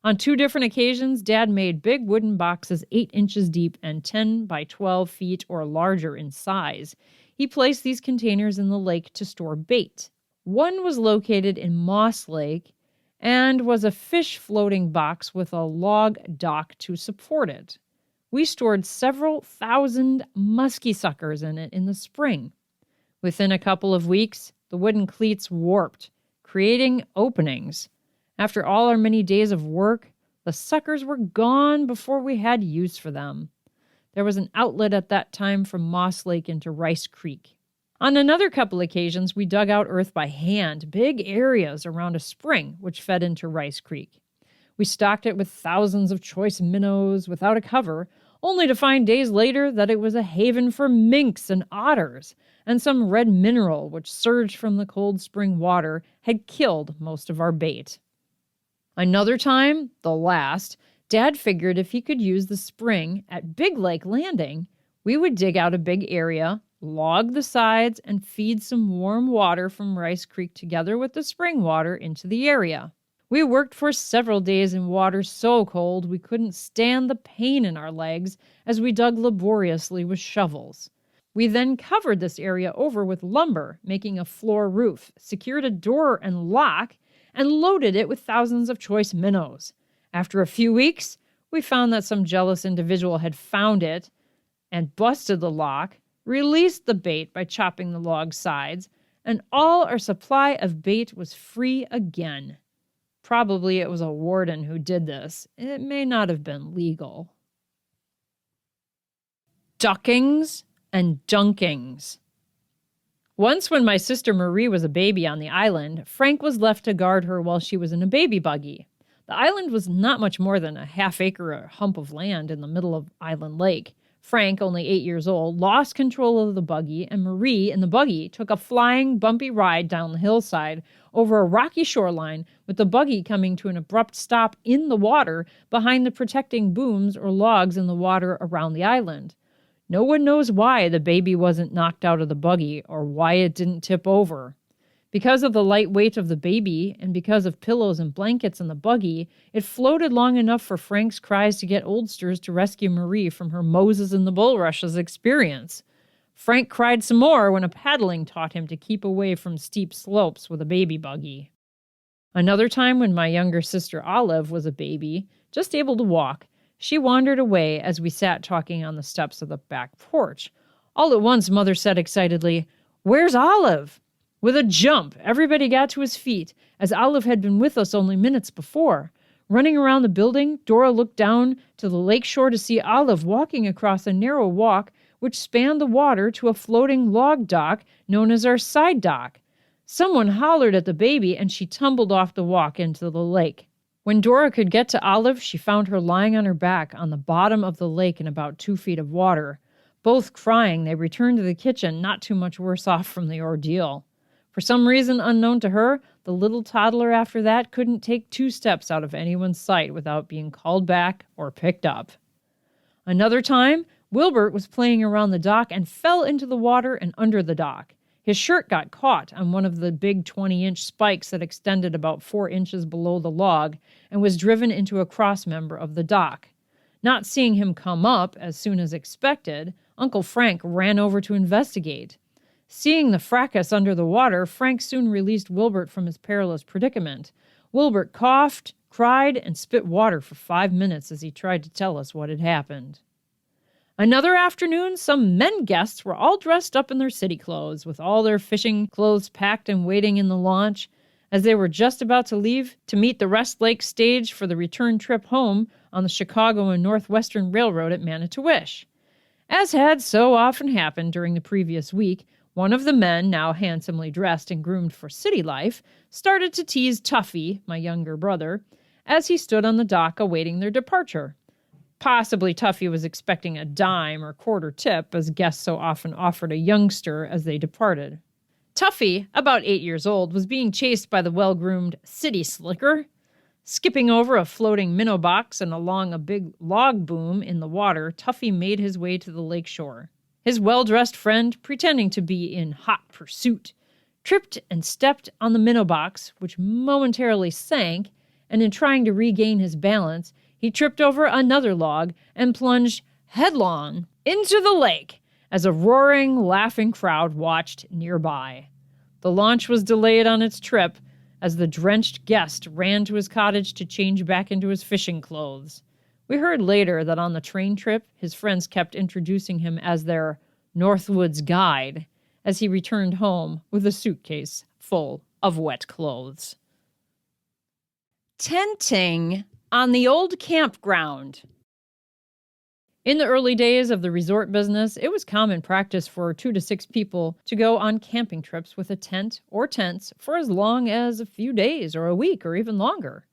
On 2 different occasions, Dad made big wooden boxes 8 inches deep and 10 by 12 feet or larger in size. He placed these containers in the lake to store bait. One was located in Moss Lake and was a fish floating box with a log dock to support it. We stored several thousand musky suckers in it in the spring. Within a couple of weeks, the wooden cleats warped, creating openings. After all our many days of work, the suckers were gone before we had use for them. There was an outlet at that time from Moss Lake into Rice Creek. On another couple occasions, we dug out earth by hand, big areas around a spring which fed into Rice Creek. We stocked it with thousands of choice minnows without a cover, only to find days later that it was a haven for minks and otters, and some red mineral which surged from the cold spring water had killed most of our bait. Another time, the last, Dad figured if he could use the spring at Big Lake Landing, we would dig out a big area, log the sides, and feed some warm water from Rice Creek together with the spring water into the area. We worked for several days in water so cold we couldn't stand the pain in our legs as we dug laboriously with shovels. We then covered this area over with lumber, making a floor roof, secured a door and lock, and loaded it with thousands of choice minnows. After a few weeks, we found that some jealous individual had found it and busted the lock, released the bait by chopping the log sides, and all our supply of bait was free again. Probably it was a warden who did this. It may not have been legal. Duckings and dunkings. Once when my sister Marie was a baby on the island, Frank was left to guard her while she was in a baby buggy. The island was not much more than a half-acre hump of land in the middle of Island Lake. Frank, only 8 years old, lost control of the buggy, and Marie, in the buggy, took a flying, bumpy ride down the hillside over a rocky shoreline, with the buggy coming to an abrupt stop in the water behind the protecting booms or logs in the water around the island. No one knows why the baby wasn't knocked out of the buggy or why it didn't tip over. Because of the light weight of the baby and because of pillows and blankets in the buggy, it floated long enough for Frank's cries to get oldsters to rescue Marie from her Moses in the bulrushes experience. Frank cried some more when a paddling taught him to keep away from steep slopes with a baby buggy. Another time when my younger sister Olive was a baby, just able to walk, she wandered away as we sat talking on the steps of the back porch. All at once, Mother said excitedly, "Where's Olive?" With a jump, everybody got to his feet, as Olive had been with us only minutes before. Running around the building, Dora looked down to the lake shore to see Olive walking across a narrow walk which spanned the water to a floating log dock known as our side dock. Someone hollered at the baby, and she tumbled off the walk into the lake. When Dora could get to Olive, she found her lying on her back on the bottom of the lake in about 2 feet of water. Both crying, they returned to the kitchen, not too much worse off from the ordeal. For some reason unknown to her, the little toddler after that couldn't take 2 steps out of anyone's sight without being called back or picked up. Another time, Wilbert was playing around the dock and fell into the water and under the dock. His shirt got caught on one of the big 20-inch spikes that extended about 4 inches below the log and was driven into a crossmember of the dock. Not seeing him come up as soon as expected, Uncle Frank ran over to investigate. Seeing the fracas under the water, Frank soon released Wilbert from his perilous predicament. Wilbert coughed, cried, and spit water for 5 minutes as he tried to tell us what had happened. Another afternoon, some men guests were all dressed up in their city clothes, with all their fishing clothes packed and waiting in the launch. As they were just about to leave to meet the Rest Lake stage for the return trip home on the Chicago and Northwestern Railroad at Manitowish. As had so often happened during the previous week, one of the men, now handsomely dressed and groomed for city life, started to tease Tuffy, my younger brother, as he stood on the dock awaiting their departure. Possibly Tuffy was expecting a dime or quarter tip, as guests so often offered a youngster as they departed. Tuffy, about 8 years old, was being chased by the well-groomed city slicker. Skipping over a floating minnow box and along a big log boom in the water, Tuffy made his way to the lake shore. His well-dressed friend, pretending to be in hot pursuit, tripped and stepped on the minnow box, which momentarily sank, and in trying to regain his balance, he tripped over another log and plunged headlong into the lake as a roaring, laughing crowd watched nearby. The launch was delayed on its trip as the drenched guest ran to his cottage to change back into his fishing clothes. We heard later that on the train trip, his friends kept introducing him as their Northwoods guide as he returned home with a suitcase full of wet clothes. Tenting on the old campground. In the early days of the resort business, it was common practice for 2 to 6 people to go on camping trips with a tent or tents for as long as a few days or a week or even longer.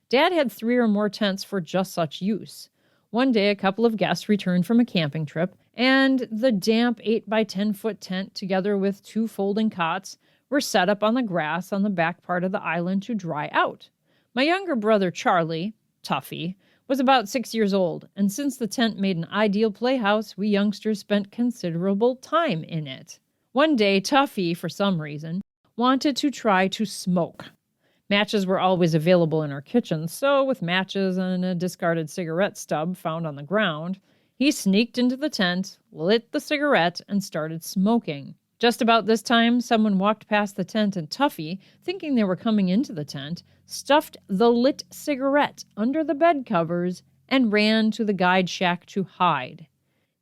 Dad had 3 or more tents for just such use. One day, a couple of guests returned from a camping trip, and the damp 8 by 10-foot tent, together with 2 folding cots, were set up on the grass on the back part of the island to dry out. My younger brother, Charlie, Tuffy, was about 6 years old, and since the tent made an ideal playhouse, we youngsters spent considerable time in it. One day, Tuffy, for some reason, wanted to try to smoke. Matches were always available in our kitchen, so with matches and a discarded cigarette stub found on the ground, he sneaked into the tent, lit the cigarette, and started smoking. Just about this time, someone walked past the tent, and Tuffy, thinking they were coming into the tent, stuffed the lit cigarette under the bed covers and ran to the guide shack to hide.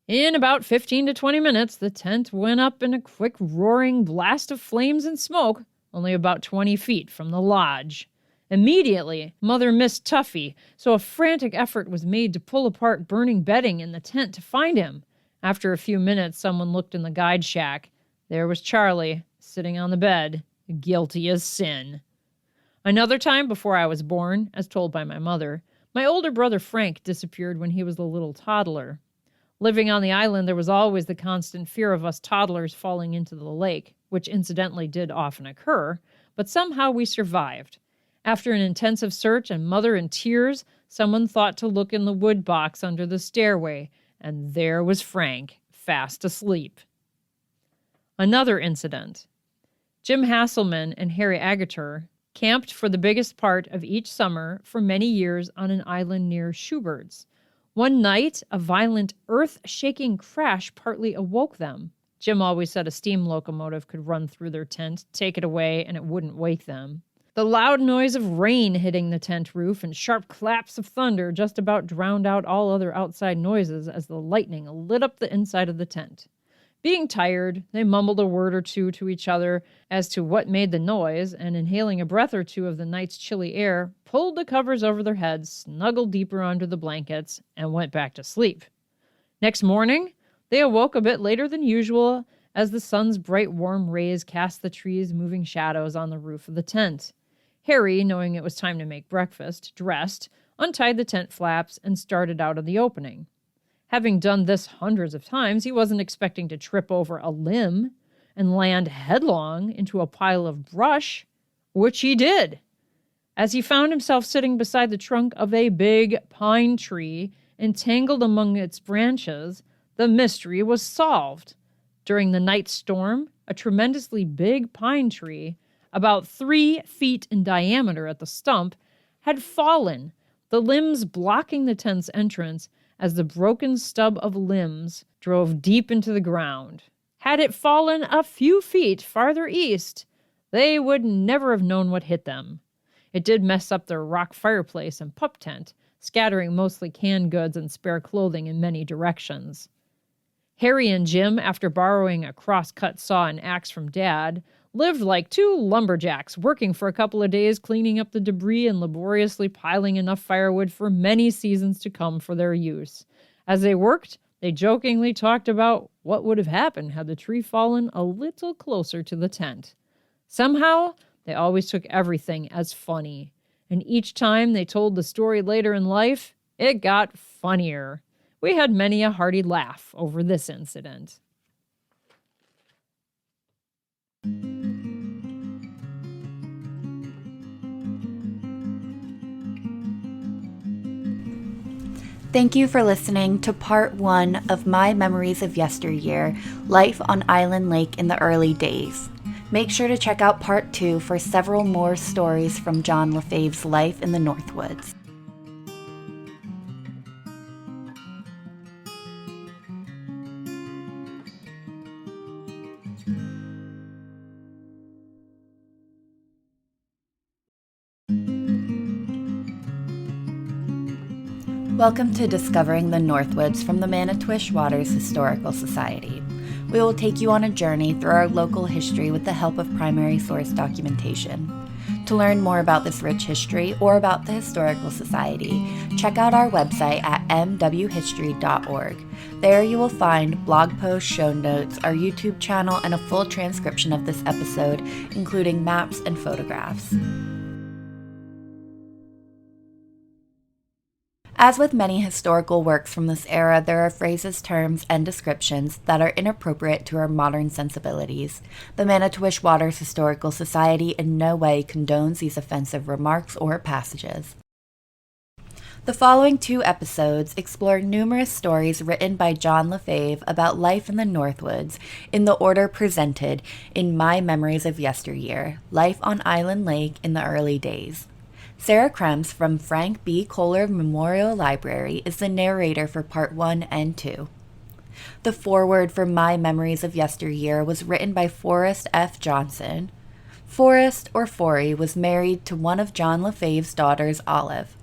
In about 15 to 20 minutes, the tent went up in a quick roaring blast of flames and smoke, only about 20 feet from the lodge. Immediately, Mother missed Tuffy, so a frantic effort was made to pull apart burning bedding in the tent to find him. After a few minutes, someone looked in the guide shack. There was Charlie, sitting on the bed, guilty as sin. Another time before I was born, as told by my mother, my older brother Frank disappeared when he was a little toddler. Living on the island, there was always the constant fear of us toddlers falling into the lake, which incidentally did often occur, but somehow we survived. After an intensive search and mother in tears, someone thought to look in the wood box under the stairway, and there was Frank, fast asleep. Another incident. Jim Hasselman and Harry Agater camped for the biggest part of each summer for many years on an island near Schubert's. One night, a violent, earth-shaking crash partly awoke them. Jim always said a steam locomotive could run through their tent, take it away, and it wouldn't wake them. The loud noise of rain hitting the tent roof and sharp claps of thunder just about drowned out all other outside noises as the lightning lit up the inside of the tent. Being tired, they mumbled a word or two to each other as to what made the noise, and inhaling a breath or two of the night's chilly air, pulled the covers over their heads, snuggled deeper under the blankets, and went back to sleep. Next morning, they awoke a bit later than usual as the sun's bright warm rays cast the trees' moving shadows on the roof of the tent. Harry, knowing it was time to make breakfast, dressed, untied the tent flaps, and started out of the opening. Having done this hundreds of times, he wasn't expecting to trip over a limb. and land headlong into a pile of brush, which he did. As he found himself sitting beside the trunk of a big pine tree, entangled among its branches, the mystery was solved. During the night storm, a tremendously big pine tree, about 3 feet in diameter at the stump, had fallen, the limbs blocking the tent's entrance as the broken stub of limbs drove deep into the ground. Had it fallen a few feet farther east, they would never have known what hit them. It did mess up their rock fireplace and pup tent, scattering mostly canned goods and spare clothing in many directions. Harry and Jim, after borrowing a cross-cut saw and axe from Dad, lived like 2 lumberjacks, working for a couple of days, cleaning up the debris and laboriously piling enough firewood for many seasons to come for their use. As they worked, they jokingly talked about what would have happened had the tree fallen a little closer to the tent. Somehow, they always took everything as funny, and each time they told the story later in life, it got funnier. We had many a hearty laugh over this incident. Thank you for listening to part 1 of My Memories of Yesteryear, Life on Island Lake in the Early Days. Make sure to check out part 2 for several more stories from John LaFave's life in the Northwoods. Welcome to Discovering the Northwoods from the Manitowish Waters Historical Society. We will take you on a journey through our local history with the help of primary source documentation. To learn more about this rich history or about the Historical Society, check out our website at mwhistory.org. There you will find blog posts, show notes, our YouTube channel, and a full transcription of this episode, including maps and photographs. As with many historical works from this era, there are phrases, terms, and descriptions that are inappropriate to our modern sensibilities. The Manitowish Waters Historical Society in no way condones these offensive remarks or passages. The following 2 episodes explore numerous stories written by John LaFave about life in the Northwoods in the order presented in My Memories of Yesteryear, Life on Island Lake in the Early Days. Sarah Krembs from Frank B. Koller Memorial Library is the narrator for Part 1 and 2. The foreword for My Memories of Yesteryear was written by Forrest F. Johnson. Forrest, or Forey, was married to one of John LaFave's daughters, Olive.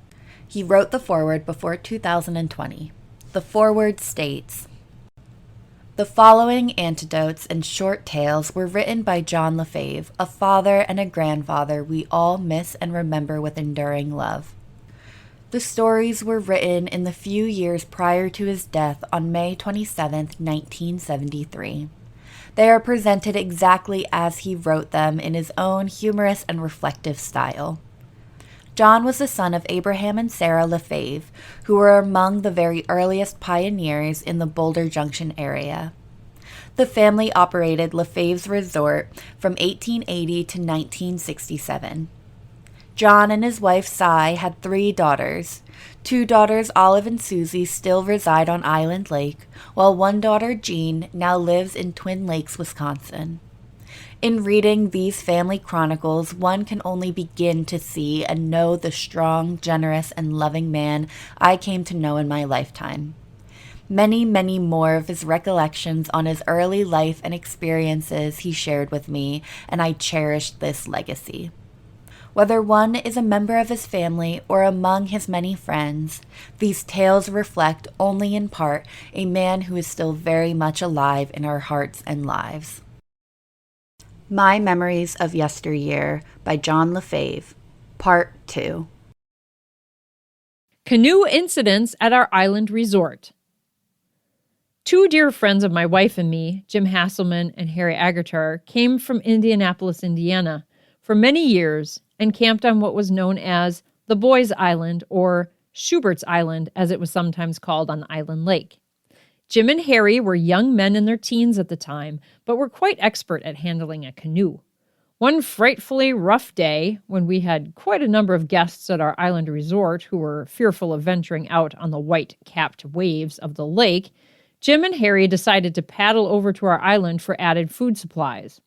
He wrote the foreword before 2020. The foreword states, "The following anecdotes and short tales were written by John LaFave, a father and a grandfather we all miss and remember with enduring love. The stories were written in the few years prior to his death on May 27, 1973. They are presented exactly as he wrote them in his own humorous and reflective style. John was the son of Abraham and Sarah LaFave, who were among the very earliest pioneers in the Boulder Junction area. The family operated LaFave's Resort from 1880 to 1967. John and his wife, Cy, had 3 daughters. 2 daughters, Olive and Susie, still reside on Island Lake, while one daughter, Jean, now lives in Twin Lakes, Wisconsin. In reading these family chronicles, one can only begin to see and know the strong, generous, and loving man I came to know in my lifetime. Many, many more of his recollections on his early life and experiences he shared with me, and I cherished this legacy. Whether one is a member of his family or among his many friends, these tales reflect only in part a man who is still very much alive in our hearts and lives." My Memories of Yesteryear by John LaFave, Part 2. Canoe incidents at our island resort. 2 dear friends of my wife and me, Jim Hasselman and Harry Agartar, came from Indianapolis, Indiana, for many years and camped on what was known as the Boys Island, or Schubert's Island, as it was sometimes called on Island Lake. Jim and Harry were young men in their teens at the time, but were quite expert at handling a canoe. One frightfully rough day, when we had quite a number of guests at our island resort who were fearful of venturing out on the white-capped waves of the lake, Jim and Harry decided to paddle over to our island for added food supplies.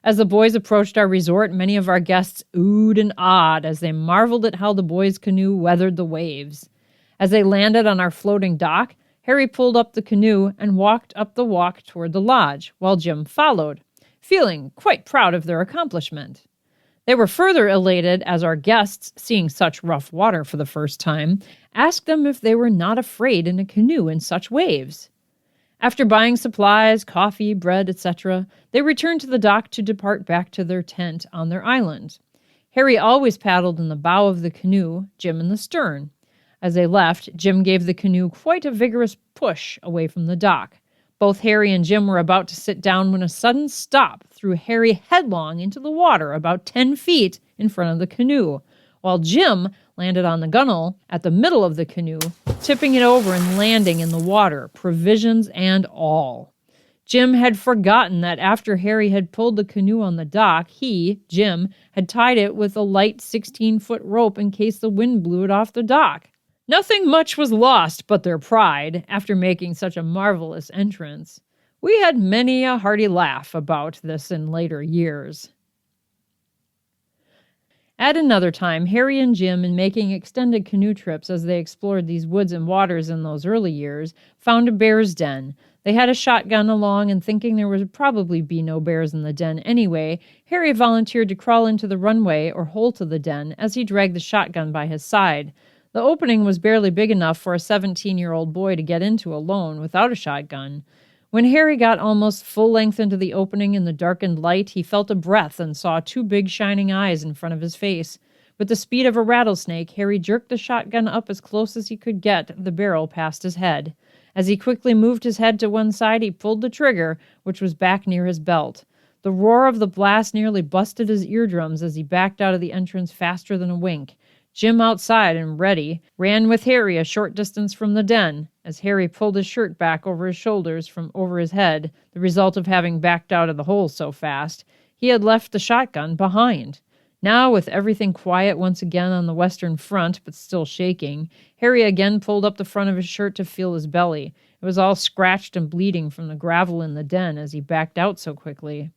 As the boys approached our resort, many of our guests oohed and awed as they marveled at how the boys' canoe weathered the waves. As they landed on our floating dock, Harry pulled up the canoe and walked up the walk toward the lodge, while Jim followed, feeling quite proud of their accomplishment. They were further elated as our guests, seeing such rough water for the first time, asked them if they were not afraid in a canoe in such waves. After buying supplies, coffee, bread, etc., they returned to the dock to depart back to their tent on their island. Harry always paddled in the bow of the canoe, Jim in the stern. As they left, Jim gave the canoe quite a vigorous push away from the dock. Both Harry and Jim were about to sit down when a sudden stop threw Harry headlong into the water about 10 feet in front of the canoe, while Jim landed on the gunwale at the middle of the canoe, tipping it over and landing in the water, provisions and all. Jim had forgotten that after Harry had pulled the canoe on the dock, he, Jim, had tied it with a light 16-foot rope in case the wind blew it off the dock. Nothing much was lost but their pride after making such a marvelous entrance. We had many a hearty laugh about this in later years. At another time, Harry and Jim, in making extended canoe trips as they explored these woods and waters in those early years, found a bear's den. They had a shotgun along, and thinking there would probably be no bears in the den anyway, Harry volunteered to crawl into the runway or hole to the den as he dragged the shotgun by his side. The opening was barely big enough for a 17-year-old boy to get into alone without a shotgun. When Harry got almost full length into the opening in the darkened light, he felt a breath and saw 2 big shining eyes in front of his face. With the speed of a rattlesnake, Harry jerked the shotgun up as close as he could get the barrel past his head. As he quickly moved his head to one side, he pulled the trigger, which was back near his belt. The roar of the blast nearly busted his eardrums as he backed out of the entrance faster than a wink. Jim, outside and ready, ran with Harry a short distance from the den. As Harry pulled his shirt back over his shoulders from over his head, the result of having backed out of the hole so fast, he had left the shotgun behind. Now, with everything quiet once again on the western front, but still shaking, Harry again pulled up the front of his shirt to feel his belly. It was all scratched and bleeding from the gravel in the den as he backed out so quickly.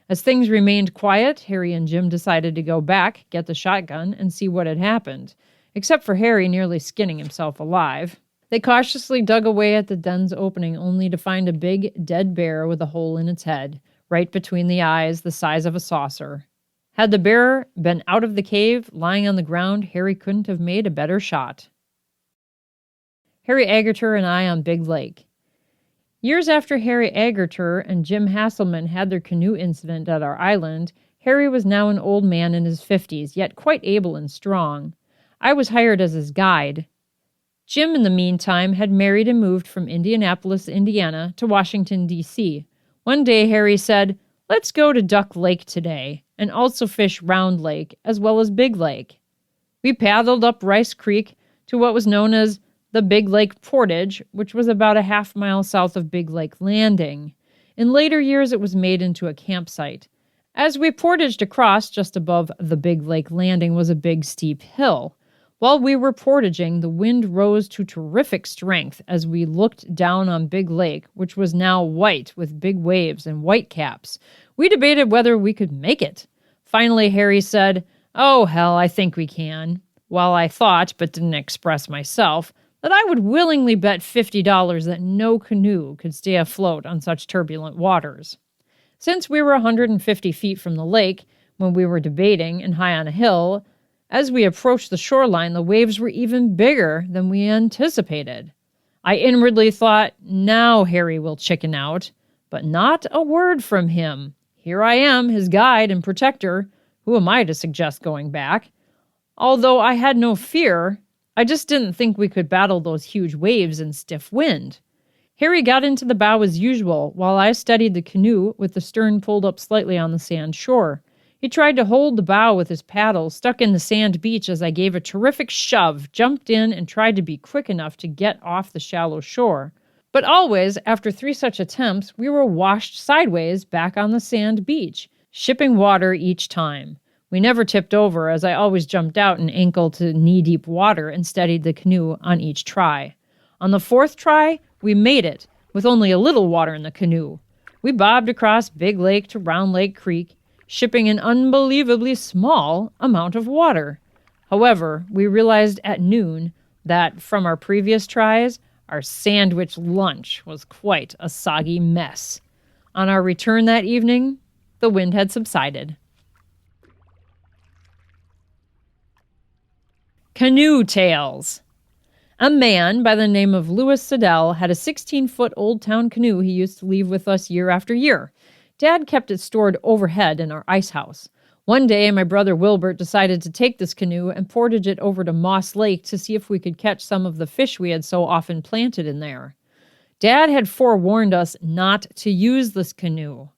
As things remained quiet, Harry and Jim decided to go back, get the shotgun, and see what had happened, except for Harry nearly skinning himself alive. They cautiously dug away at the den's opening only to find a big, dead bear with a hole in its head, right between the eyes, the size of a saucer. Had the bear been out of the cave, lying on the ground, Harry couldn't have made a better shot. Harry Agerter and I on Big Lake. Years after Harry Agerter and Jim Hasselman had their canoe incident at our island, Harry was now an old man in his 50s, yet quite able and strong. I was hired as his guide. Jim, in the meantime, had married and moved from Indianapolis, Indiana, to Washington, D.C. One day Harry said, "Let's go to Duck Lake today, and also fish Round Lake, as well as Big Lake." We paddled up Rice Creek to what was known as the Big Lake Portage, which was about a half-mile south of Big Lake Landing. In later years, it was made into a campsite. As we portaged across, just above the Big Lake Landing was a big, steep hill. While we were portaging, the wind rose to terrific strength as we looked down on Big Lake, which was now white with big waves and whitecaps. We debated whether we could make it. Finally, Harry said, "Oh, hell, I think we can," while I thought, but didn't express myself, that I would willingly bet $50 that no canoe could stay afloat on such turbulent waters. Since we were 150 feet from the lake, when we were debating and high on a hill, as we approached the shoreline, the waves were even bigger than we anticipated. I inwardly thought, now Harry will chicken out, but not a word from him. Here I am, his guide and protector. Who am I to suggest going back? Although I had no fear, I just didn't think we could battle those huge waves and stiff wind. Harry got into the bow as usual, while I steadied the canoe with the stern pulled up slightly on the sand shore. He tried to hold the bow with his paddle stuck in the sand beach as I gave a terrific shove, jumped in, and tried to be quick enough to get off the shallow shore. But always, after 3 such attempts, we were washed sideways back on the sand beach, shipping water each time. We never tipped over, as I always jumped out in ankle to knee-deep water and steadied the canoe on each try. On the 4th try, we made it, with only a little water in the canoe. We bobbed across Big Lake to Round Lake Creek, shipping an unbelievably small amount of water. However, we realized at noon that, from our previous tries, our sandwich lunch was quite a soggy mess. On our return that evening, the wind had subsided. Canoe Tales. A man by the name of Louis Siddell had a 16-foot Old Town canoe he used to leave with us year after year. Dad kept it stored overhead in our ice house. One day, my brother Wilbert decided to take this canoe and portage it over to Moss Lake to see if we could catch some of the fish we had so often planted in there. Dad had forewarned us not to use this canoe.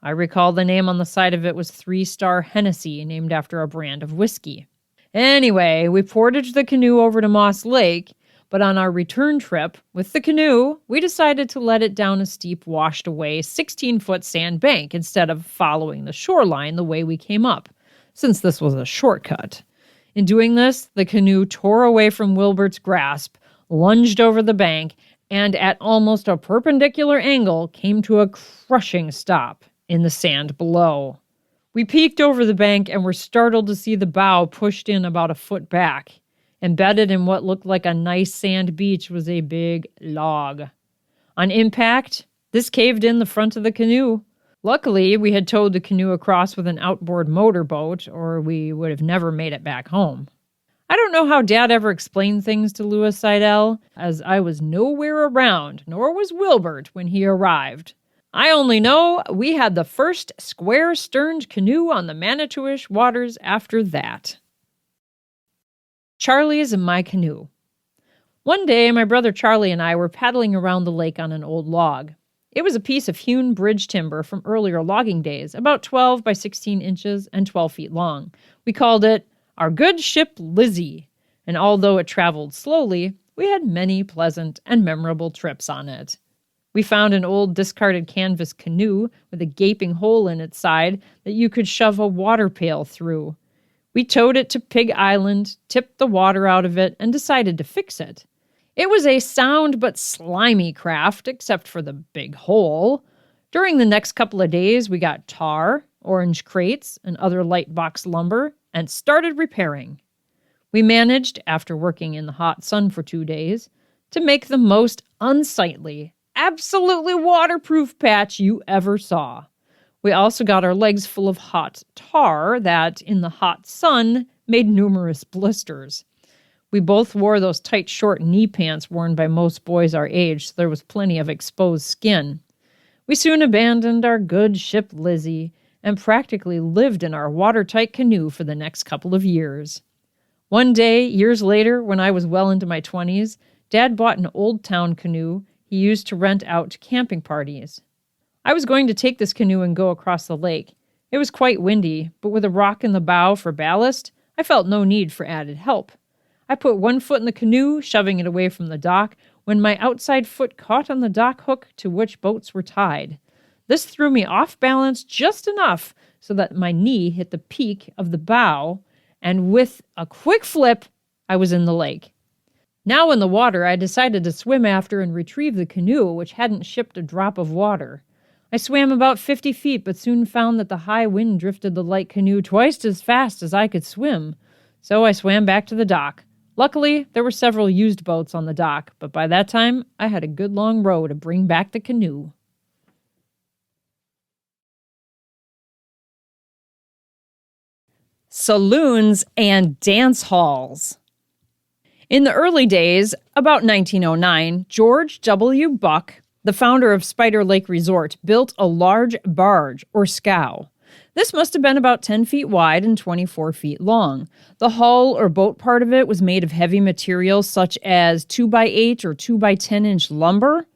I recall the name on the side of it was 3-Star Hennessy, named after a brand of whiskey. Anyway, we portaged the canoe over to Moss Lake, but on our return trip with the canoe, we decided to let it down a steep, washed-away 16-foot sand bank instead of following the shoreline the way we came up, since this was a shortcut. In doing this, the canoe tore away from Wilbert's grasp, lunged over the bank, and at almost a perpendicular angle came to a crushing stop in the sand below. We peeked over the bank and were startled to see the bow pushed in about a foot back. Embedded in what looked like a nice sand beach was a big log. On impact, this caved in the front of the canoe. Luckily, we had towed the canoe across with an outboard motorboat, or we would have never made it back home. I don't know how Dad ever explained things to Louis Siddell, as I was nowhere around, nor was Wilbert when he arrived. I only know we had the first square-sterned canoe on the Manitowish waters after that. Charlie's and my canoe. One day, my brother Charlie and I were paddling around the lake on an old log. It was a piece of hewn bridge timber from earlier logging days, about 12 by 16 inches and 12 feet long. We called it our good ship Lizzie, and although it traveled slowly, we had many pleasant and memorable trips on it. We found an old discarded canvas canoe with a gaping hole in its side that you could shove a water pail through. We towed it to Pig Island, tipped the water out of it, and decided to fix it. It was a sound but slimy craft, except for the big hole. During the next couple of days, we got tar, orange crates, and other light box lumber, and started repairing. We managed, after working in the hot sun for 2 days, to make the most unsightly, absolutely waterproof patch you ever saw. We also got our legs full of hot tar that, in the hot sun, made numerous blisters. We both wore those tight short knee pants worn by most boys our age, so there was plenty of exposed skin. We soon abandoned our good ship Lizzie and practically lived in our watertight canoe for the next couple of years. One day, years later, when I was well into my 20s, Dad bought an Old Town canoe he used to rent out to camping parties. I was going to take this canoe and go across the lake. It was quite windy, but with a rock in the bow for ballast, I felt no need for added help. I put one foot in the canoe, shoving it away from the dock, when my outside foot caught on the dock hook to which boats were tied. This threw me off balance just enough so that my knee hit the peak of the bow, and with a quick flip, I was in the lake. Now in the water, I decided to swim after and retrieve the canoe, which hadn't shipped a drop of water. I swam about 50 feet, but soon found that the high wind drifted the light canoe twice as fast as I could swim. So I swam back to the dock. Luckily, there were several used boats on the dock, but by that time, I had a good long row to bring back the canoe. Saloons and dance halls. In the early days, about 1909, George W. Buck, the founder of Spider Lake Resort, built a large barge, or scow. This must have been about 10 feet wide and 24 feet long. The hull or boat part of it was made of heavy materials such as 2x8 or 2x10-inch lumber.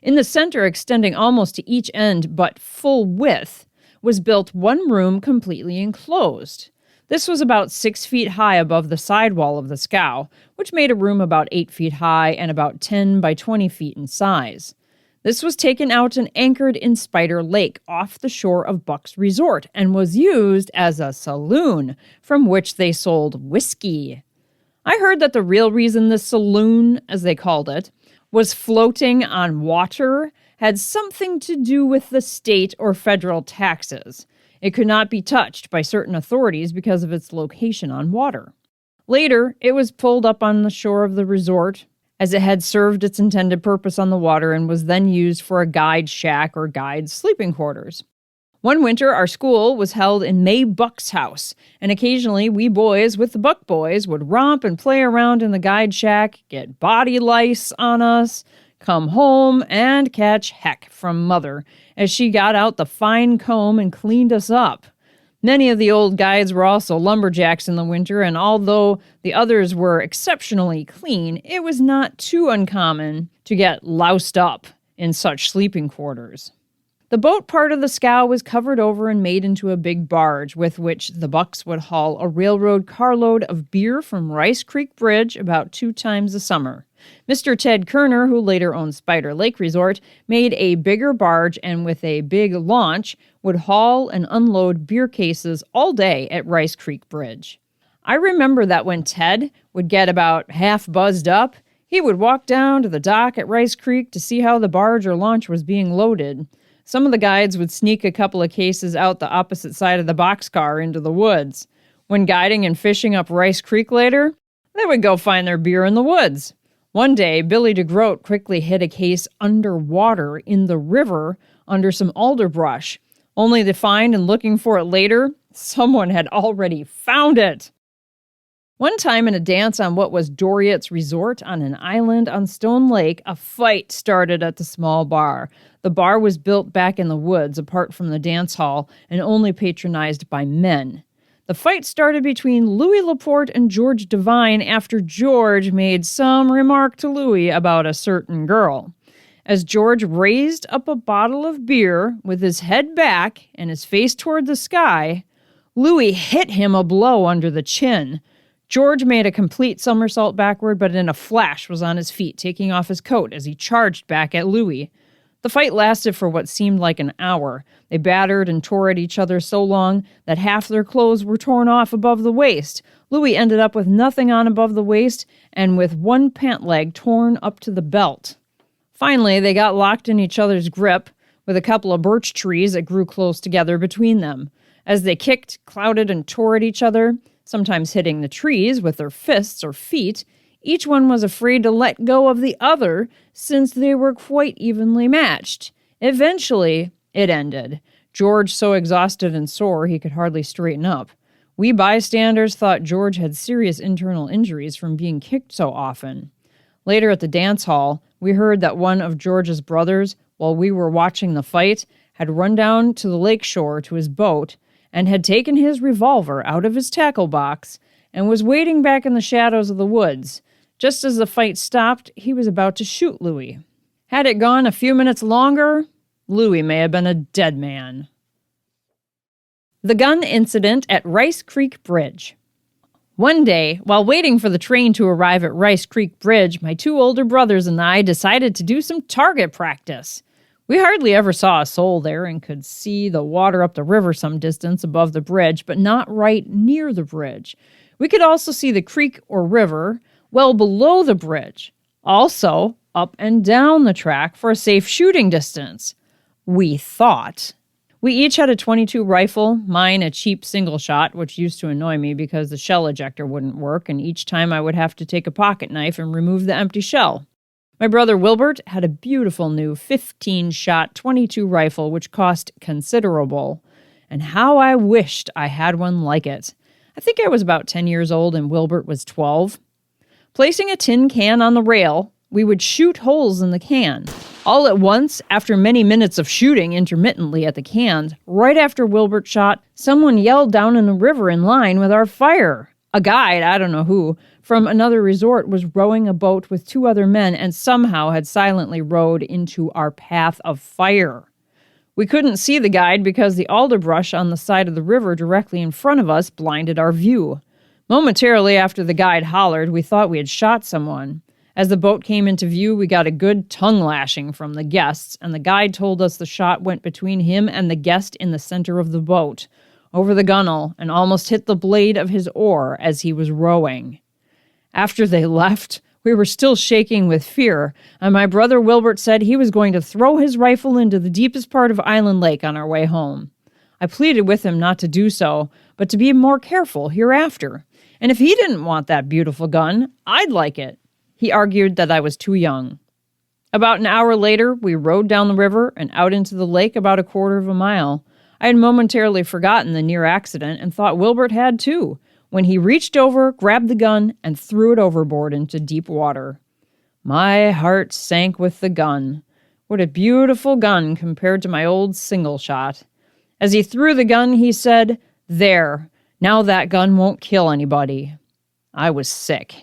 In the center, extending almost to each end but full width, was built one room completely enclosed. This was about 6 feet high above the sidewall of the scow, which made a room about 8 feet high and about 10 by 20 feet in size. This was taken out and anchored in Spider Lake off the shore of Buck's Resort and was used as a saloon from which they sold whiskey. I heard that the real reason the saloon, as they called it, was floating on water had something to do with the state or federal taxes. It could not be touched by certain authorities because of its location on water. Later, it was pulled up on the shore of the resort, as it had served its intended purpose on the water and was then used for a guide shack or guide's sleeping quarters. One winter, our school was held in May Buck's house, and occasionally we boys with the Buck boys would romp and play around in the guide shack, get body lice on us, come home, and catch heck from Mother as she got out the fine comb and cleaned us up. Many of the old guides were also lumberjacks in the winter, and although the others were exceptionally clean, it was not too uncommon to get loused up in such sleeping quarters. The boat part of the scow was covered over and made into a big barge with which the Bucks would haul a railroad carload of beer from Rice Creek Bridge about 2 times a summer. Mr. Ted Kerner, who later owned Spider Lake Resort, made a bigger barge and with a big launch would haul and unload beer cases all day at Rice Creek Bridge. I remember that when Ted would get about half buzzed up, he would walk down to the dock at Rice Creek to see how the barge or launch was being loaded. Some of the guides would sneak a couple of cases out the opposite side of the boxcar into the woods. When guiding and fishing up Rice Creek later, they would go find their beer in the woods. One day, Billy DeGroat quickly hid a case underwater in the river under some alder brush, only to find and looking for it later, someone had already found it. One time in a dance on what was Doriot's Resort on an island on Stone Lake, a fight started at the small bar. The bar was built back in the woods, apart from the dance hall, and only patronized by men. The fight started between Louis Laporte and George Devine after George made some remark to Louis about a certain girl. As George raised up a bottle of beer with his head back and his face toward the sky, Louis hit him a blow under the chin. George made a complete somersault backward, but in a flash was on his feet, taking off his coat as he charged back at Louis. The fight lasted for what seemed like an hour. They battered and tore at each other so long that half their clothes were torn off above the waist. Louis ended up with nothing on above the waist and with one pant leg torn up to the belt. Finally, they got locked in each other's grip with a couple of birch trees that grew close together between them. As they kicked, clouted, and tore at each other, sometimes hitting the trees with their fists or feet, each one was afraid to let go of the other since they were quite evenly matched. Eventually, it ended. George so exhausted and sore he could hardly straighten up. We bystanders thought George had serious internal injuries from being kicked so often. Later at the dance hall, we heard that one of George's brothers, while we were watching the fight, had run down to the lake shore to his boat and had taken his revolver out of his tackle box and was waiting back in the shadows of the woods. Just as the fight stopped, he was about to shoot Louis. Had it gone a few minutes longer, Louis may have been a dead man. The gun incident at Rice Creek Bridge. One day, while waiting for the train to arrive at Rice Creek Bridge, my 2 older brothers and I decided to do some target practice. We hardly ever saw a soul there and could see the water up the river some distance above the bridge, but not right near the bridge. We could also see the creek or river well below the bridge, also up and down the track for a safe shooting distance. We thought. We each had a .22 rifle, mine a cheap single shot, which used to annoy me because the shell ejector wouldn't work, and each time I would have to take a pocket knife and remove the empty shell. My brother Wilbert had a beautiful new 15-shot .22 rifle, which cost considerable, and how I wished I had one like it. I think I was about 10 years old and Wilbert was 12. Placing a tin can on the rail, we would shoot holes in the can. All at once, after many minutes of shooting intermittently at the cans, right after Wilbert shot, someone yelled down in the river in line with our fire. A guide, I don't know who, from another resort was rowing a boat with 2 other men and somehow had silently rowed into our path of fire. We couldn't see the guide because the alder brush on the side of the river directly in front of us blinded our view. Momentarily after the guide hollered, we thought we had shot someone. As the boat came into view, we got a good tongue lashing from the guests, and the guide told us the shot went between him and the guest in the center of the boat, over the gunwale, and almost hit the blade of his oar as he was rowing. After they left, we were still shaking with fear, and my brother Wilbert said he was going to throw his rifle into the deepest part of Island Lake on our way home. I pleaded with him not to do so, but to be more careful hereafter. And if he didn't want that beautiful gun, I'd like it. He argued that I was too young. About an hour later, we rowed down the river and out into the lake about a quarter of a mile. I had momentarily forgotten the near accident and thought Wilbert had too, when he reached over, grabbed the gun, and threw it overboard into deep water. My heart sank with the gun. What a beautiful gun compared to my old single shot. As he threw the gun, he said, "There, now that gun won't kill anybody." I was sick.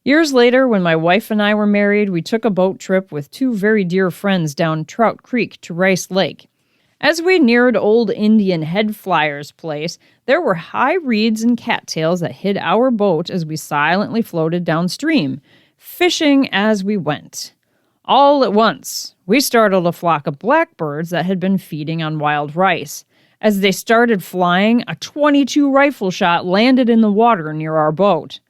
Years later, when my wife and I were married, we took a boat trip with two very dear friends down Trout Creek to Rice Lake. As we neared old Indian Head Flyer's place, there were high reeds and cattails that hid our boat as we silently floated downstream, fishing as we went. All at once, we startled a flock of blackbirds that had been feeding on wild rice. As they started flying, a .22 rifle shot landed in the water near our boat.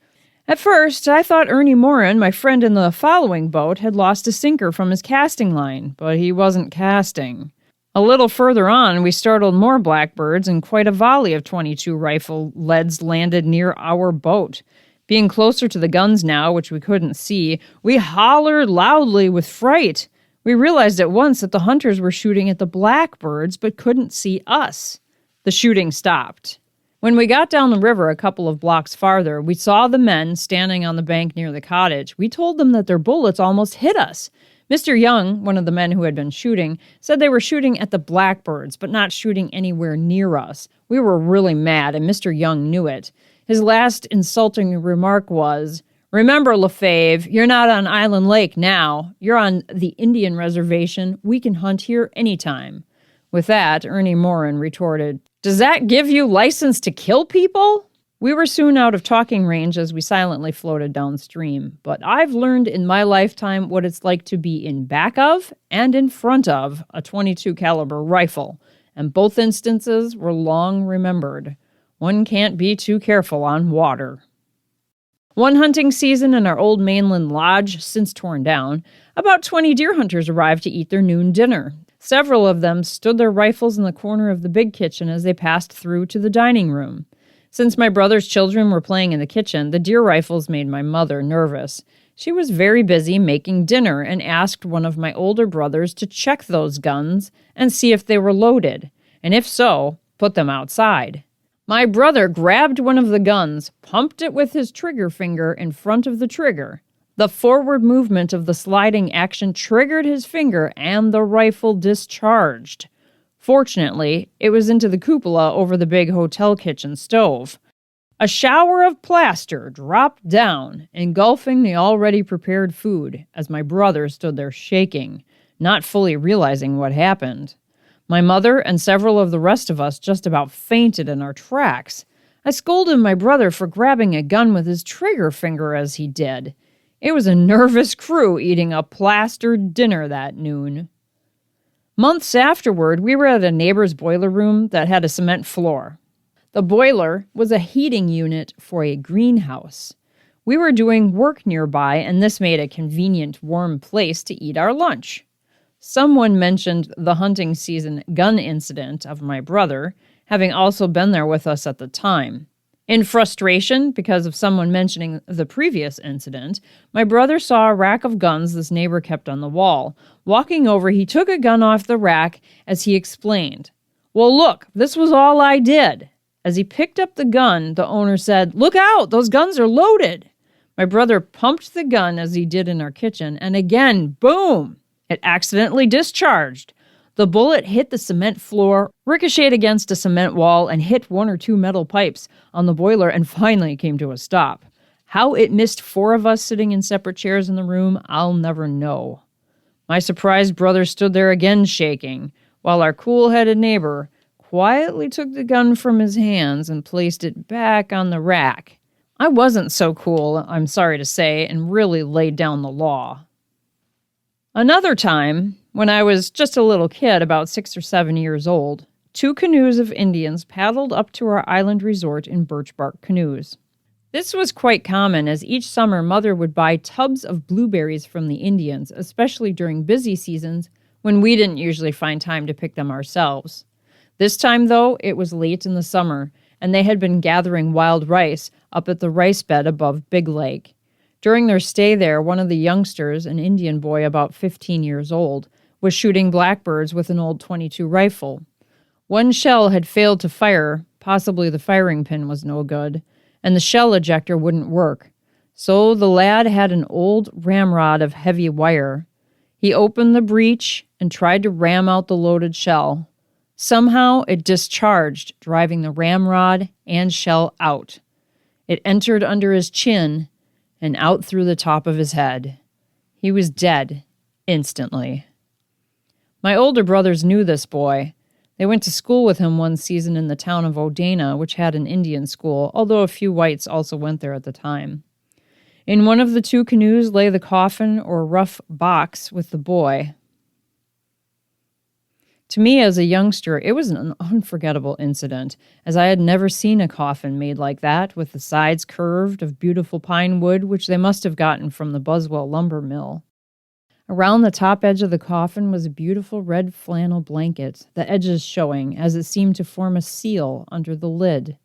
At first, I thought Ernie Morin, my friend in the following boat, had lost a sinker from his casting line, but he wasn't casting. A little further on, we startled more blackbirds, and quite a volley of .22 rifle leads landed near our boat. Being closer to the guns now, which we couldn't see, we hollered loudly with fright. We realized at once that the hunters were shooting at the blackbirds, but couldn't see us. The shooting stopped. When we got down the river a couple of blocks farther, we saw the men standing on the bank near the cottage. We told them that their bullets almost hit us. Mr. Young, one of the men who had been shooting, said they were shooting at the blackbirds, but not shooting anywhere near us. We were really mad, and Mr. Young knew it. His last insulting remark was, "Remember, LaFave, you're not on Island Lake now. You're on the Indian reservation. We can hunt here anytime." With that, Ernie Morin retorted, "Does that give you license to kill people?" We were soon out of talking range as we silently floated downstream, but I've learned in my lifetime what it's like to be in back of and in front of a .22 caliber rifle, and both instances were long remembered. One can't be too careful on water. One hunting season in our old mainland lodge, since torn down, about 20 deer hunters arrived to eat their noon dinner. Several of them stood their rifles in the corner of the big kitchen as they passed through to the dining room. Since my brother's children were playing in the kitchen, the deer rifles made my mother nervous. She was very busy making dinner and asked one of my older brothers to check those guns and see if they were loaded, and if so, put them outside. My brother grabbed one of the guns, pumped it with his trigger finger in front of the trigger. The forward movement of the sliding action triggered his finger, and the rifle discharged. Fortunately, it was into the cupola over the big hotel kitchen stove. A shower of plaster dropped down, engulfing the already prepared food, as my brother stood there shaking, not fully realizing what happened. My mother and several of the rest of us just about fainted in our tracks. I scolded my brother for grabbing a gun with his trigger finger as he did. It was a nervous crew eating a plastered dinner that noon. Months afterward, we were at a neighbor's boiler room that had a cement floor. The boiler was a heating unit for a greenhouse. We were doing work nearby, and this made a convenient, warm place to eat our lunch. Someone mentioned the hunting season gun incident of my brother, having also been there with us at the time. In frustration, because of someone mentioning the previous incident, my brother saw a rack of guns this neighbor kept on the wall. Walking over, he took a gun off the rack as he explained, "Well, look, this was all I did." As he picked up the gun, the owner said, "Look out, those guns are loaded." My brother pumped the gun as he did in our kitchen, and again, boom, it accidentally discharged. The bullet hit the cement floor, ricocheted against a cement wall, and hit one or two metal pipes on the boiler and finally came to a stop. How it missed 4 of us sitting in separate chairs in the room, I'll never know. My surprised brother stood there again shaking, while our cool-headed neighbor quietly took the gun from his hands and placed it back on the rack. I wasn't so cool, I'm sorry to say, and really laid down the law. Another time, when I was just a little kid, about 6 or 7 years old, 2 canoes of Indians paddled up to our island resort in birch bark canoes. This was quite common, as each summer Mother would buy tubs of blueberries from the Indians, especially during busy seasons when we didn't usually find time to pick them ourselves. This time, though, it was late in the summer, and they had been gathering wild rice up at the rice bed above Big Lake. During their stay there, one of the youngsters, an Indian boy about 15 years old, was shooting blackbirds with an old .22 rifle. One shell had failed to fire, possibly the firing pin was no good, and the shell ejector wouldn't work. So the lad had an old ramrod of heavy wire. He opened the breech and tried to ram out the loaded shell. Somehow it discharged, driving the ramrod and shell out. It entered under his chin and out through the top of his head. He was dead instantly. My older brothers knew this boy. They went to school with him one season in the town of Odana, which had an Indian school, although a few whites also went there at the time. In one of the 2 canoes lay the coffin or rough box with the boy. To me, as a youngster, it was an unforgettable incident, as I had never seen a coffin made like that, with the sides curved of beautiful pine wood, which they must have gotten from the Buswell lumber mill. Around the top edge of the coffin was a beautiful red flannel blanket, the edges showing, as it seemed to form a seal under the lid.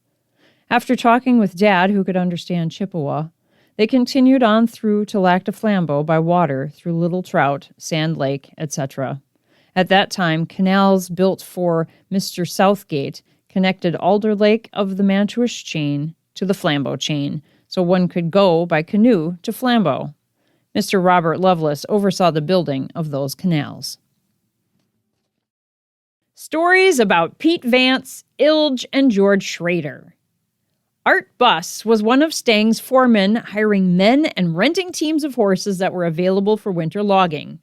After talking with Dad, who could understand Chippewa, they continued on through to Lac du Flambeau by water through Little Trout, Sand Lake, etc. At that time, canals built for Mr. Southgate connected Alder Lake of the Manitowish chain to the Flambeau chain, so one could go by canoe to Flambeau. Mr. Robert Lovelace oversaw the building of those canals. Stories about Pete Vance, Ilge, and George Schrader. Art Buss was one of Stang's foremen, hiring men and renting teams of horses that were available for winter logging.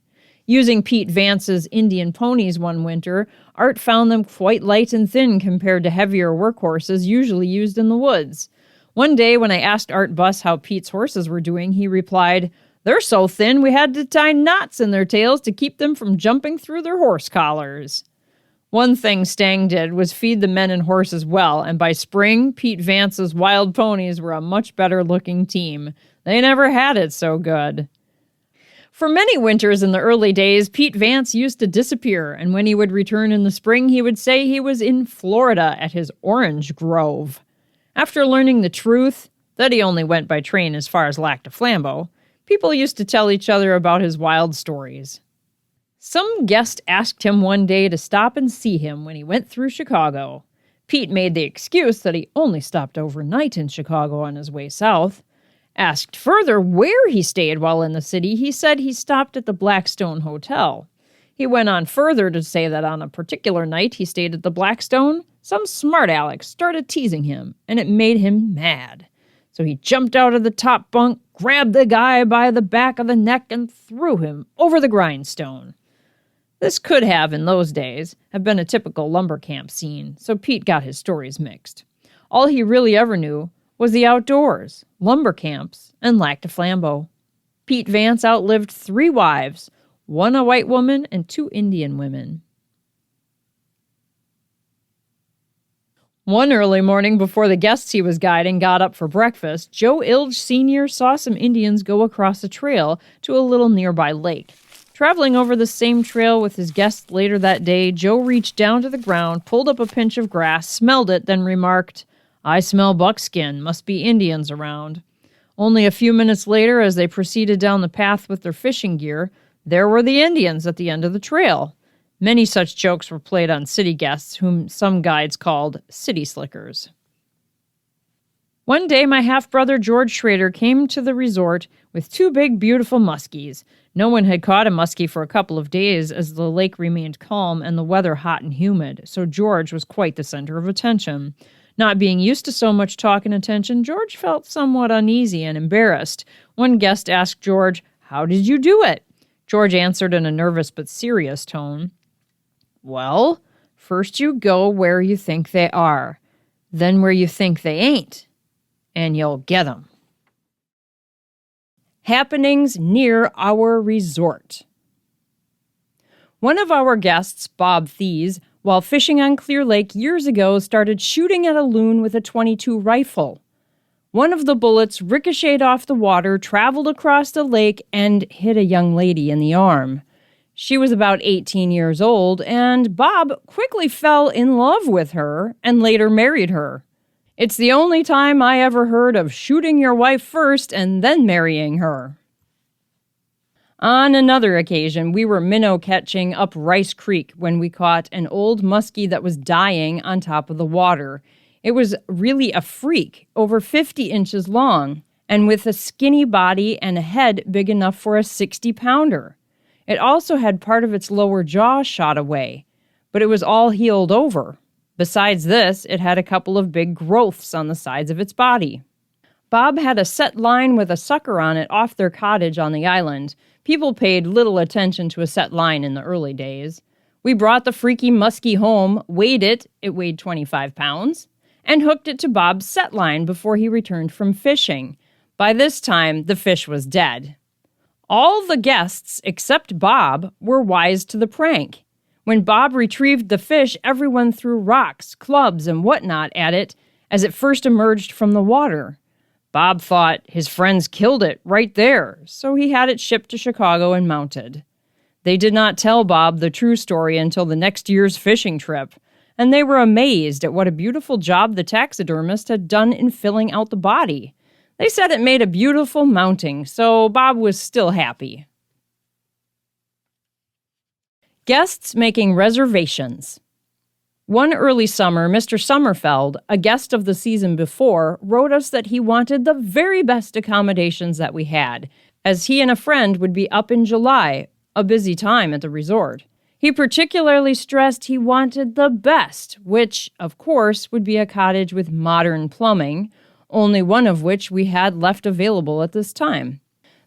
Using Pete Vance's Indian ponies one winter, Art found them quite light and thin compared to heavier workhorses usually used in the woods. One day when I asked Art Buss how Pete's horses were doing, he replied, "They're so thin we had to tie knots in their tails to keep them from jumping through their horse collars." One thing Stang did was feed the men and horses well, and by spring, Pete Vance's wild ponies were a much better-looking team. They never had it so good. For many winters in the early days, Pete Vance used to disappear, and when he would return in the spring, he would say he was in Florida at his orange grove. After learning the truth, that he only went by train as far as Lac du Flambeau, people used to tell each other about his wild stories. Some guest asked him one day to stop and see him when he went through Chicago. Pete made the excuse that he only stopped overnight in Chicago on his way south. Asked further where he stayed while in the city, he said he stopped at the Blackstone Hotel. He went on further to say that on a particular night he stayed at the Blackstone, some smart aleck started teasing him, and it made him mad. So he jumped out of the top bunk, grabbed the guy by the back of the neck, and threw him over the grindstone. This could have, in those days, have been a typical lumber camp scene, so Pete got his stories mixed. All he really ever knew was the outdoors, lumber camps, and Lac du Flambeau. Pete Vance outlived 3 wives, 1 a white woman and 2 Indian women. One early morning before the guests he was guiding got up for breakfast, Joe Ilge Sr. saw some Indians go across a trail to a little nearby lake. Traveling over the same trail with his guests later that day, Joe reached down to the ground, pulled up a pinch of grass, smelled it, then remarked, "I smell buckskin. Must be Indians around." Only a few minutes later, as they proceeded down the path with their fishing gear, there were the Indians at the end of the trail. Many such jokes were played on city guests, whom some guides called city slickers. One day, my half-brother George Schrader came to the resort with 2 big, beautiful muskies. No one had caught a muskie for a couple of days as the lake remained calm and the weather hot and humid, so George was quite the center of attention. Not being used to so much talk and attention, George felt somewhat uneasy and embarrassed. One guest asked George, "How did you do it?" George answered in a nervous but serious tone, "Well, first you go where you think they are, then where you think they ain't, and you'll get 'em. Happenings near our resort. One of our guests, Bob Thies, while fishing on Clear Lake years ago, started shooting at a loon with a .22 rifle. One of the bullets ricocheted off the water, traveled across the lake, and hit a young lady in the arm. She was about 18 years old, and Bob quickly fell in love with her and later married her. It's the only time I ever heard of shooting your wife first and then marrying her. On another occasion, we were minnow catching up Rice Creek when we caught an old muskie that was dying on top of the water. It was really a freak, over 50 inches long, and with a skinny body and a head big enough for a 60-pounder. It also had part of its lower jaw shot away, but it was all healed over. Besides this, it had a couple of big growths on the sides of its body. Bob had a set line with a sucker on it off their cottage on the island. People paid little attention to a set line in the early days. We brought the freaky muskie home, weighed it weighed 25 pounds, and hooked it to Bob's set line before he returned from fishing. By this time, the fish was dead. All the guests, except Bob, were wise to the prank. When Bob retrieved the fish, everyone threw rocks, clubs, and whatnot at it as it first emerged from the water. Bob thought his friends killed it right there, so he had it shipped to Chicago and mounted. They did not tell Bob the true story until the next year's fishing trip, and they were amazed at what a beautiful job the taxidermist had done in filling out the body. They said it made a beautiful mounting, so Bob was still happy. Guests making reservations. One early summer, Mr. Sommerfeld, a guest of the season before, wrote us that he wanted the very best accommodations that we had, as he and a friend would be up in July, a busy time at the resort. He particularly stressed he wanted the best, which, of course, would be a cottage with modern plumbing, only one of which we had left available at this time.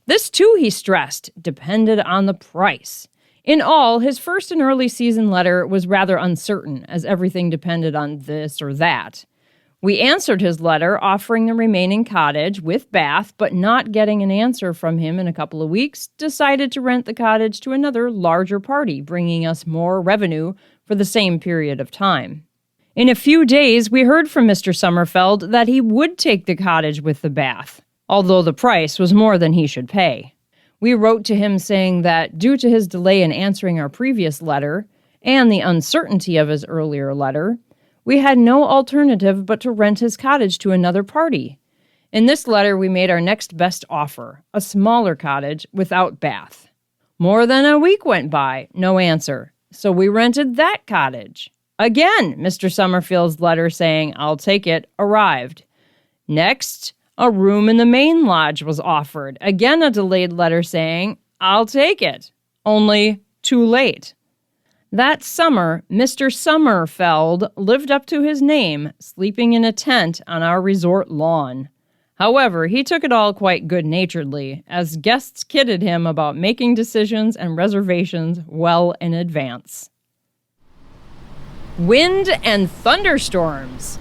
This, too, he stressed, depended on the price. In all, his first and early season letter was rather uncertain, as everything depended on this or that. We answered his letter, offering the remaining cottage with bath, but not getting an answer from him in a couple of weeks, decided to rent the cottage to another larger party, bringing us more revenue for the same period of time. In a few days, we heard from Mr. Sommerfeld that he would take the cottage with the bath, although the price was more than he should pay. We wrote to him saying that due to his delay in answering our previous letter and the uncertainty of his earlier letter, we had no alternative but to rent his cottage to another party. In this letter, we made our next best offer, a smaller cottage without bath. More than a week went by, no answer, so we rented that cottage. Again, Mr. Sommerfield's letter saying, "I'll take it," arrived. Next, a room in the main lodge was offered. Again, a delayed letter saying, "I'll take it," only too late. That summer, Mr. Sommerfeld lived up to his name, sleeping in a tent on our resort lawn. However, he took it all quite good-naturedly, as guests kidded him about making decisions and reservations well in advance. Wind and thunderstorms.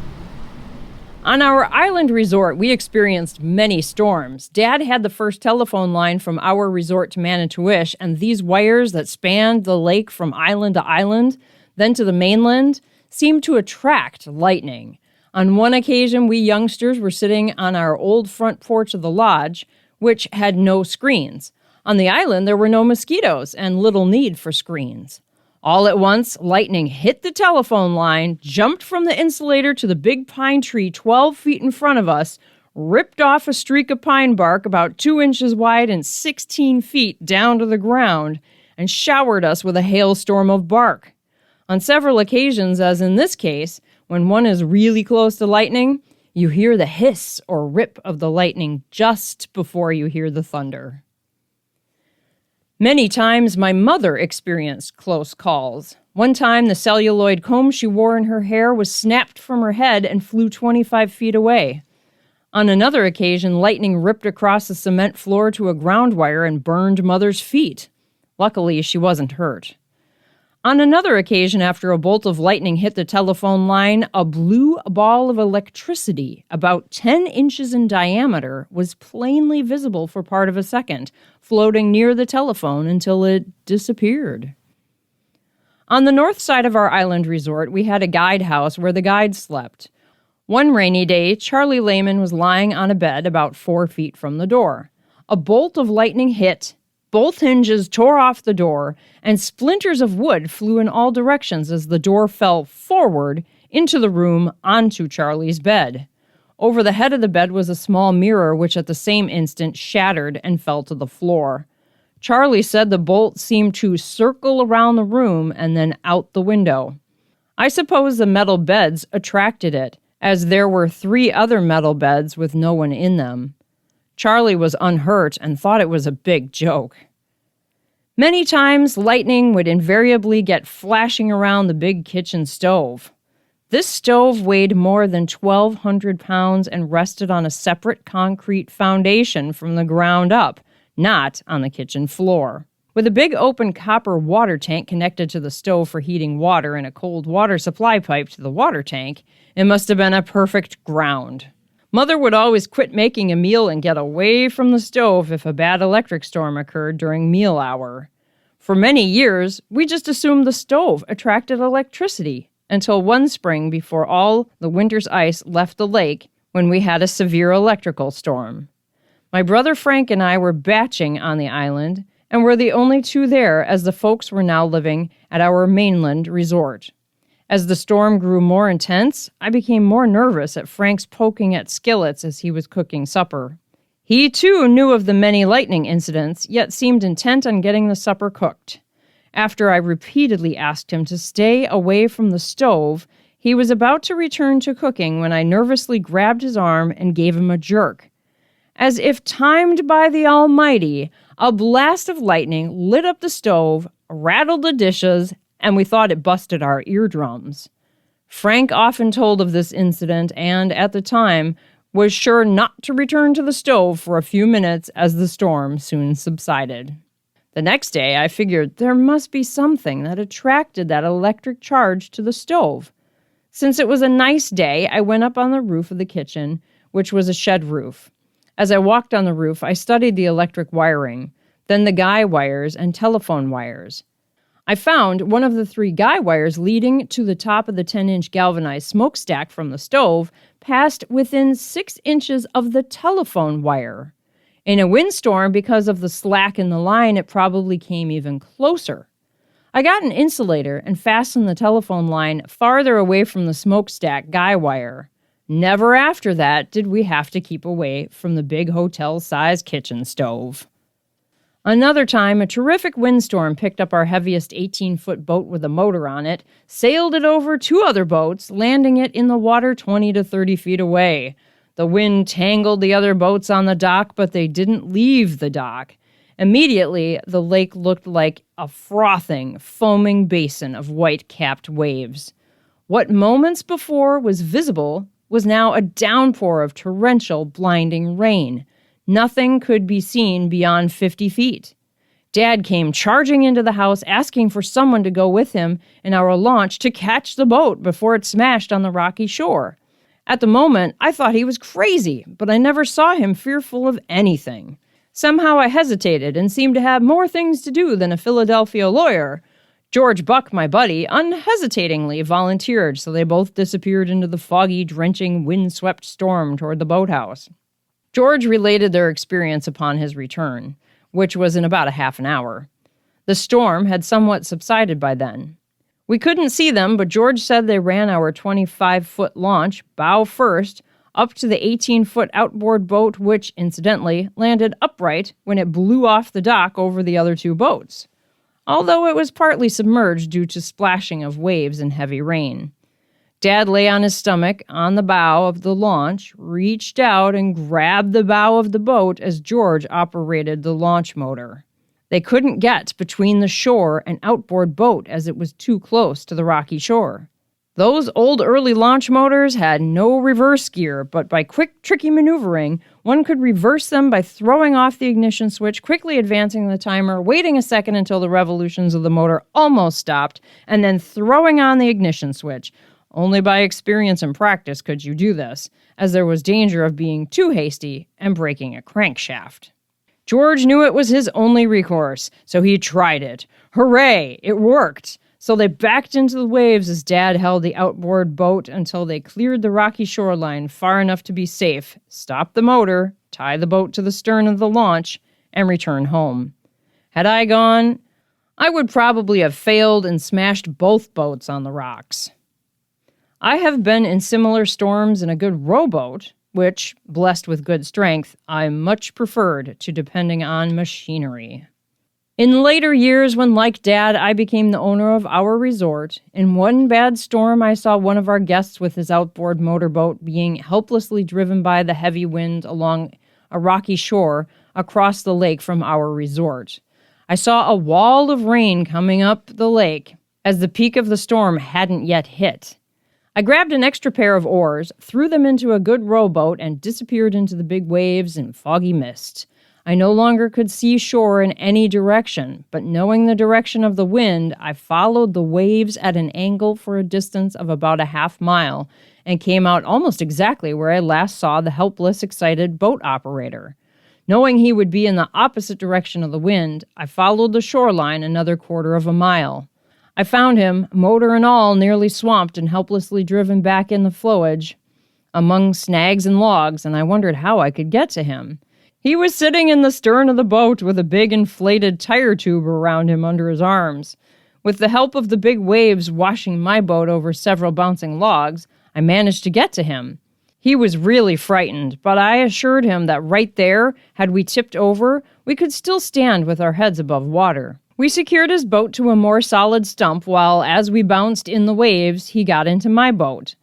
On our island resort, we experienced many storms. Dad had the first telephone line from our resort to Manitowish, and these wires that spanned the lake from island to island, then to the mainland, seemed to attract lightning. On one occasion, we youngsters were sitting on our old front porch of the lodge, which had no screens. On the island, there were no mosquitoes and little need for screens. All at once, lightning hit the telephone line, jumped from the insulator to the big pine tree 12 feet in front of us, ripped off a streak of pine bark about 2 inches wide and 16 feet down to the ground, and showered us with a hailstorm of bark. On several occasions, as in this case, when one is really close to lightning, you hear the hiss or rip of the lightning just before you hear the thunder. Many times my mother experienced close calls. One time the celluloid comb she wore in her hair was snapped from her head and flew 25 feet away. On another occasion, lightning ripped across the cement floor to a ground wire and burned Mother's feet. Luckily, she wasn't hurt. On another occasion, after a bolt of lightning hit the telephone line, a blue ball of electricity, about 10 inches in diameter, was plainly visible for part of a second, floating near the telephone until it disappeared. On the north side of our island resort, we had a guide house where the guide slept. One rainy day, Charlie Lehman was lying on a bed about 4 feet from the door. A bolt of lightning hit. Both hinges tore off the door, and splinters of wood flew in all directions as the door fell forward into the room onto Charlie's bed. Over the head of the bed was a small mirror, which at the same instant shattered and fell to the floor. Charlie said the bolt seemed to circle around the room and then out the window. I suppose the metal beds attracted it, as there were 3 other metal beds with no one in them. Charlie was unhurt and thought it was a big joke. Many times, lightning would invariably get flashing around the big kitchen stove. This stove weighed more than 1,200 pounds and rested on a separate concrete foundation from the ground up, not on the kitchen floor. With a big open copper water tank connected to the stove for heating water and a cold water supply pipe to the water tank, it must have been a perfect ground. Mother would always quit making a meal and get away from the stove if a bad electric storm occurred during meal hour. For many years, we just assumed the stove attracted electricity until one spring before all the winter's ice left the lake when we had a severe electrical storm. My brother Frank and I were batching on the island and were the only 2 there as the folks were now living at our mainland resort. As the storm grew more intense, I became more nervous at Frank's poking at skillets as he was cooking supper. He, too, knew of the many lightning incidents, yet seemed intent on getting the supper cooked. After I repeatedly asked him to stay away from the stove, he was about to return to cooking when I nervously grabbed his arm and gave him a jerk. As if timed by the Almighty, a blast of lightning lit up the stove, rattled the dishes, and we thought it busted our eardrums. Frank often told of this incident and, at the time, was sure not to return to the stove for a few minutes as the storm soon subsided. The next day, I figured there must be something that attracted that electric charge to the stove. Since it was a nice day, I went up on the roof of the kitchen, which was a shed roof. As I walked on the roof, I studied the electric wiring, then the guy wires and telephone wires. I found one of the 3 guy wires leading to the top of the 10-inch galvanized smokestack from the stove passed within 6 inches of the telephone wire. In a windstorm, because of the slack in the line, it probably came even closer. I got an insulator and fastened the telephone line farther away from the smokestack guy wire. Never after that did we have to keep away from the big hotel-sized kitchen stove. Another time, a terrific windstorm picked up our heaviest 18-foot boat with a motor on it, sailed it over 2 other boats, landing it in the water 20 to 30 feet away. The wind tangled the other boats on the dock, but they didn't leave the dock. Immediately, the lake looked like a frothing, foaming basin of white-capped waves. What moments before was visible was now a downpour of torrential, blinding rain. Nothing could be seen beyond 50 feet. Dad came charging into the house, asking for someone to go with him in our launch to catch the boat before it smashed on the rocky shore. At the moment, I thought he was crazy, but I never saw him fearful of anything. Somehow I hesitated and seemed to have more things to do than a Philadelphia lawyer. George Buck, my buddy, unhesitatingly volunteered, so they both disappeared into the foggy, drenching, wind-swept storm toward the boathouse. George related their experience upon his return, which was in about a half an hour. The storm had somewhat subsided by then. We couldn't see them, but George said they ran our 25-foot launch, bow first, up to the 18-foot outboard boat, which, incidentally, landed upright when it blew off the dock over the other 2 boats, although it was partly submerged due to splashing of waves and heavy rain. Dad lay on his stomach on the bow of the launch, reached out and grabbed the bow of the boat as George operated the launch motor. They couldn't get between the shore and outboard boat as it was too close to the rocky shore. Those old early launch motors had no reverse gear, but by quick, tricky maneuvering, one could reverse them by throwing off the ignition switch, quickly advancing the timer, waiting a second until the revolutions of the motor almost stopped, and then throwing on the ignition switch. Only by experience and practice could you do this, as there was danger of being too hasty and breaking a crankshaft. George knew it was his only recourse, so he tried it. Hooray! It worked! So they backed into the waves as Dad held the outboard boat until they cleared the rocky shoreline far enough to be safe, stop the motor, tie the boat to the stern of the launch, and return home. Had I gone, I would probably have failed and smashed both boats on the rocks. I have been in similar storms in a good rowboat, which, blessed with good strength, I much preferred to depending on machinery. In later years, when like Dad, I became the owner of our resort, in one bad storm I saw one of our guests with his outboard motorboat being helplessly driven by the heavy wind along a rocky shore across the lake from our resort. I saw a wall of rain coming up the lake as the peak of the storm hadn't yet hit. I grabbed an extra pair of oars, threw them into a good rowboat, and disappeared into the big waves and foggy mist. I no longer could see shore in any direction, but knowing the direction of the wind, I followed the waves at an angle for a distance of about a half mile and came out almost exactly where I last saw the helpless, excited boat operator. Knowing he would be in the opposite direction of the wind, I followed the shoreline another quarter of a mile. I found him, motor and all, nearly swamped and helplessly driven back in the flowage among snags and logs, and I wondered how I could get to him. He was sitting in the stern of the boat with a big inflated tire tube around him under his arms. With the help of the big waves washing my boat over several bouncing logs, I managed to get to him. He was really frightened, but I assured him that right there, had we tipped over, we could still stand with our heads above water. We secured his boat to a more solid stump while, as we bounced in the waves, he got into my boat.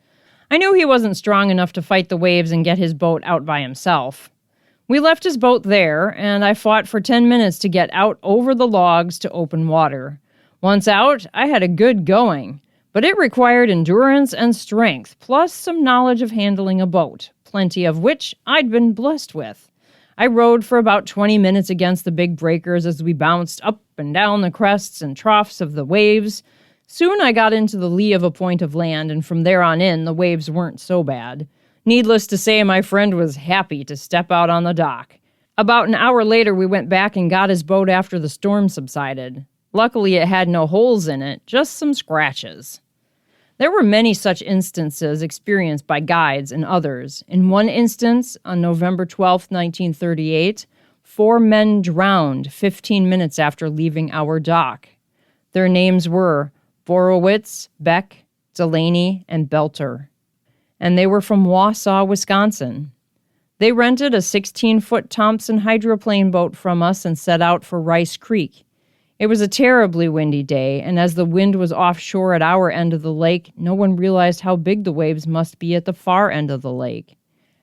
I knew he wasn't strong enough to fight the waves and get his boat out by himself. We left his boat there, and I fought for 10 minutes to get out over the logs to open water. Once out, I had a good going, but it required endurance and strength, plus some knowledge of handling a boat, plenty of which I'd been blessed with. I rowed for about 20 minutes against the big breakers as we bounced up and down the crests and troughs of the waves. Soon I got into the lee of a point of land, and from there on in, the waves weren't so bad. Needless to say, my friend was happy to step out on the dock. About an hour later, we went back and got his boat after the storm subsided. Luckily, it had no holes in it, just some scratches. There were many such instances experienced by guides and others. In one instance, on November 12, 1938, 4 men drowned 15 minutes after leaving our dock. Their names were Borowitz, Beck, Delaney, and Belter. And they were from Wausau, Wisconsin. They rented a 16-foot Thompson hydroplane boat from us and set out for Rice Creek. It was a terribly windy day, and as the wind was offshore at our end of the lake, no one realized how big the waves must be at the far end of the lake.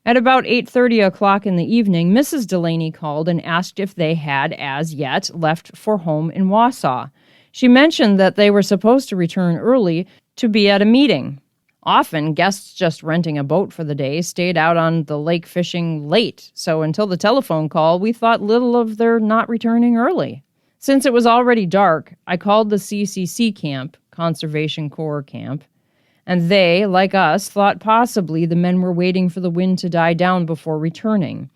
At about 8:30 o'clock in the evening, Mrs. Delaney called and asked if they had, as yet, left for home in Wausau. She mentioned that they were supposed to return early to be at a meeting. Often, guests just renting a boat for the day stayed out on the lake fishing late, so until the telephone call, we thought little of their not returning early. Since it was already dark, I called the CCC camp, Conservation Corps camp, and they, like us, thought possibly the men were waiting for the wind to die down before returning.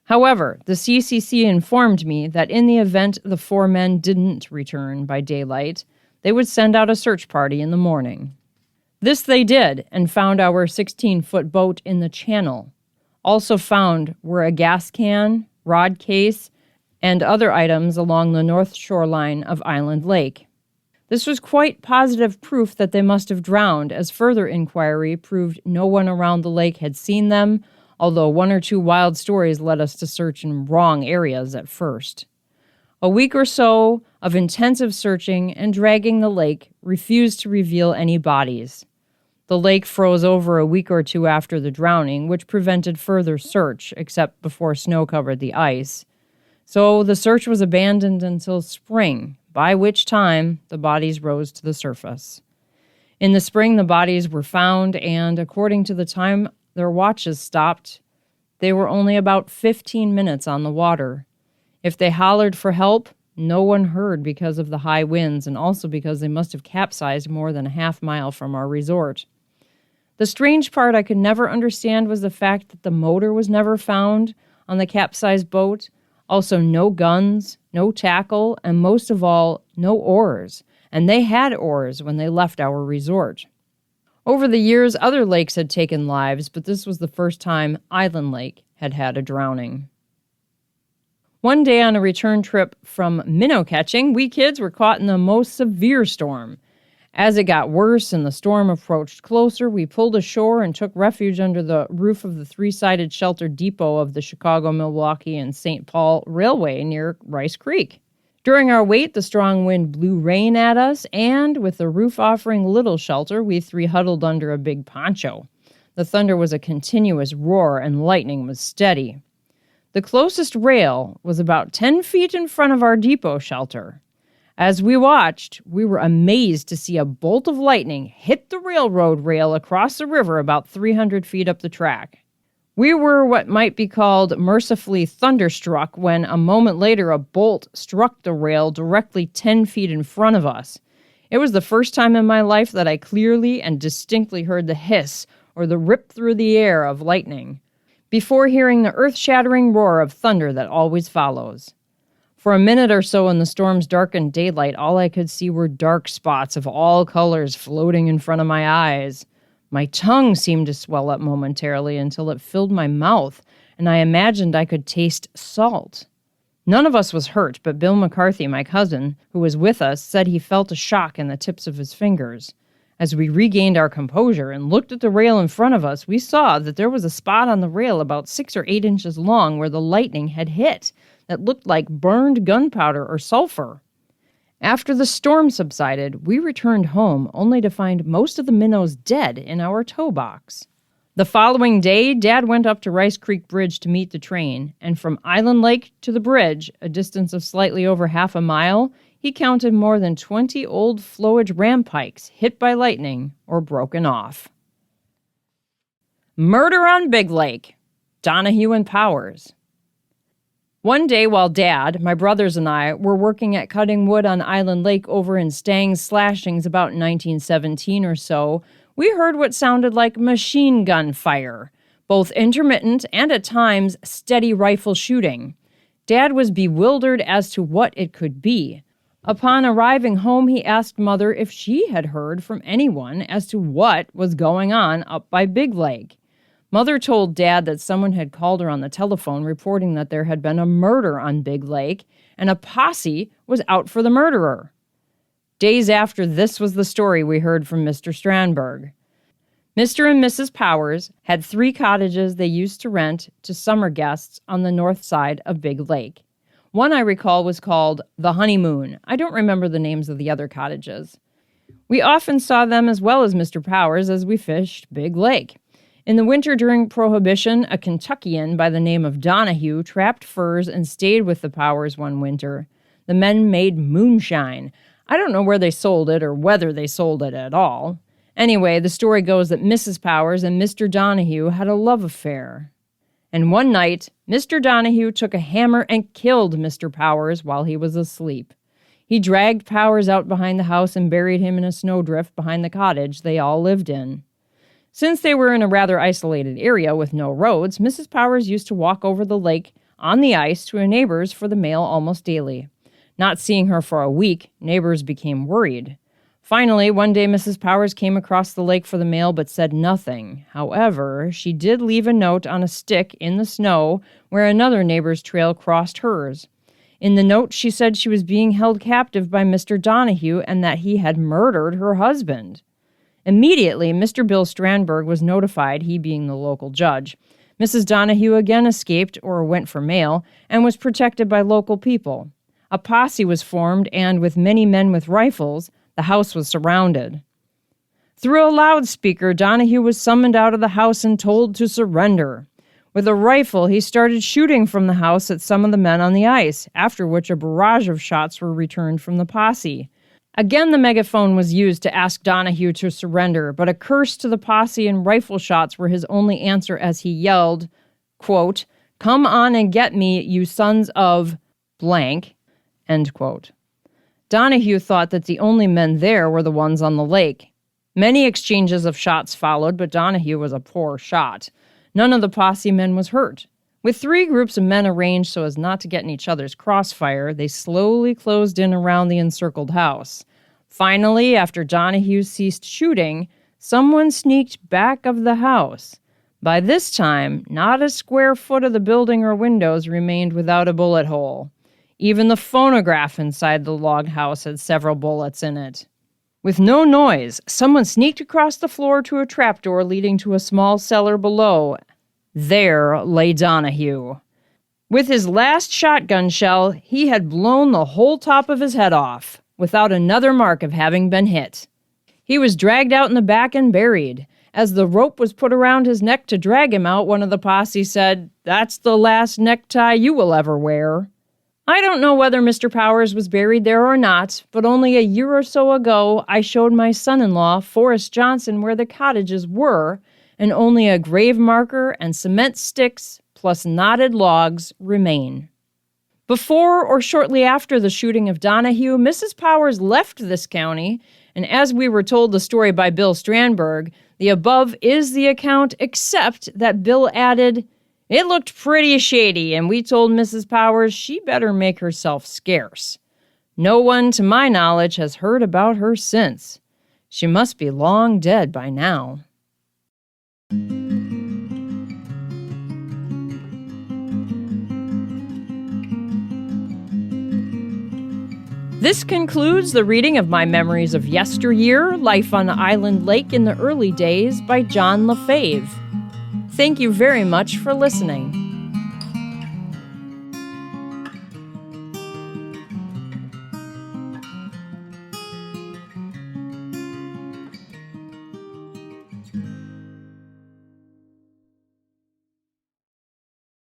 However, the CCC informed me that in the event the 4 men didn't return by daylight, they would send out a search party in the morning. This they did, and found our 16-foot boat in the channel. Also found were a gas can, rod case, and other items along the north shoreline of Island Lake. This was quite positive proof that they must have drowned, as further inquiry proved no one around the lake had seen them, although 1 or 2 wild stories led us to search in wrong areas at first. A week or so of intensive searching and dragging the lake refused to reveal any bodies. The lake froze over a week or 2 after the drowning, which prevented further search, except before snow covered the ice. So the search was abandoned until spring, by which time the bodies rose to the surface. In the spring, the bodies were found, and according to the time their watches stopped, they were only about 15 minutes on the water. If they hollered for help, no one heard because of the high winds and also because they must have capsized more than a half mile from our resort. The strange part I could never understand was the fact that the motor was never found on the capsized boat. Also, no guns, no tackle, and most of all, no oars. And they had oars when they left our resort. Over the years, other lakes had taken lives, but this was the first time Island Lake had had a drowning. One day on a return trip from minnow catching, we kids were caught in the most severe storm. As it got worse and the storm approached closer, we pulled ashore and took refuge under the roof of the three-sided shelter depot of the Chicago, Milwaukee, and St. Paul Railway near Rice Creek. During our wait, the strong wind blew rain at us, and with the roof offering little shelter, we three huddled under a big poncho. The thunder was a continuous roar, and lightning was steady. The closest rail was about 10 feet in front of our depot shelter. As we watched, we were amazed to see a bolt of lightning hit the railroad rail across the river about 300 feet up the track. We were what might be called mercifully thunderstruck when a moment later a bolt struck the rail directly 10 feet in front of us. It was the first time in my life that I clearly and distinctly heard the hiss or the rip through the air of lightning, before hearing the earth-shattering roar of thunder that always follows. For a minute or so in the storm's darkened daylight, all I could see were dark spots of all colors floating in front of my eyes. My tongue seemed to swell up momentarily until it filled my mouth, and I imagined I could taste salt. None of us was hurt, but Bill McCarthy, my cousin, who was with us, said he felt a shock in the tips of his fingers. As we regained our composure and looked at the rail in front of us, we saw that there was a spot on the rail about 6 or 8 inches long where the lightning had hit that looked like burned gunpowder or sulfur. After the storm subsided, we returned home only to find most of the minnows dead in our tow box. The following day, Dad went up to Rice Creek Bridge to meet the train, and from Island Lake to the bridge, a distance of slightly over half a mile, he counted more than 20 old flowage rampikes hit by lightning or broken off. Murder on Big Lake. Donahue and Powers. One day while Dad, my brothers, and I were working at cutting wood on Island Lake over in Stang's Slashings about 1917 or so, we heard what sounded like machine gun fire, both intermittent and at times steady rifle shooting. Dad was bewildered as to what it could be. Upon arriving home, he asked Mother if she had heard from anyone as to what was going on up by Big Lake. Mother told Dad that someone had called her on the telephone reporting that there had been a murder on Big Lake and a posse was out for the murderer. Days after this was the story we heard from Mr. Strandberg. Mr. and Mrs. Powers had 3 cottages they used to rent to summer guests on the north side of Big Lake. One I recall was called the Honeymoon. I don't remember the names of the other cottages. We often saw them as well as Mr. Powers as we fished Big Lake. In the winter during Prohibition, a Kentuckian by the name of Donahue trapped furs and stayed with the Powers one winter. The men made moonshine. I don't know where they sold it or whether they sold it at all. Anyway, the story goes that Mrs. Powers and Mr. Donahue had a love affair. And one night, Mr. Donahue took a hammer and killed Mr. Powers while he was asleep. He dragged Powers out behind the house and buried him in a snowdrift behind the cottage they all lived in. Since they were in a rather isolated area with no roads, Mrs. Powers used to walk over the lake on the ice to a neighbor's for the mail almost daily. Not seeing her for a week, neighbors became worried. Finally, one day Mrs. Powers came across the lake for the mail but said nothing. However, she did leave a note on a stick in the snow where another neighbor's trail crossed hers. In the note, she said she was being held captive by Mr. Donahue and that he had murdered her husband. Immediately, Mr. Bill Strandberg was notified, he being the local judge. Mrs. Donahue again escaped or went for mail and was protected by local people. A posse was formed and, with many men with rifles, the house was surrounded. Through a loudspeaker, Donahue was summoned out of the house and told to surrender. With a rifle, he started shooting from the house at some of the men on the ice, after which a barrage of shots were returned from the posse. Again, the megaphone was used to ask Donahue to surrender, but a curse to the posse and rifle shots were his only answer as he yelled, quote, "Come on and get me, you sons of blank," end quote. Donahue thought that the only men there were the ones on the lake. Many exchanges of shots followed, but Donahue was a poor shot. None of the posse men was hurt. With 3 groups of men arranged so as not to get in each other's crossfire, they slowly closed in around the encircled house. Finally, after Donahue ceased shooting, someone sneaked back of the house. By this time, not a square foot of the building or windows remained without a bullet hole. Even the phonograph inside the log house had several bullets in it. With no noise, someone sneaked across the floor to a trapdoor leading to a small cellar below. There lay Donahue. With his last shotgun shell, he had blown the whole top of his head off, without another mark of having been hit. He was dragged out in the back and buried. As the rope was put around his neck to drag him out, one of the posse said, "That's the last necktie you will ever wear." I don't know whether Mr. Powers was buried there or not, but only a year or so ago I showed my son-in-law, Forrest Johnson, where the cottages were, and only a grave marker and cement sticks plus knotted logs remain. Before or shortly after the shooting of Donahue, Mrs. Powers left this county, and as we were told the story by Bill Strandberg, the above is the account except that Bill added, "It looked pretty shady, and we told Mrs. Powers she better make herself scarce. No one, to my knowledge, has heard about her since. She must be long dead by now." This concludes the reading of My Memories of Yesteryear, Life on Island Lake in the Early Days by John LaFave. Thank you very much for listening.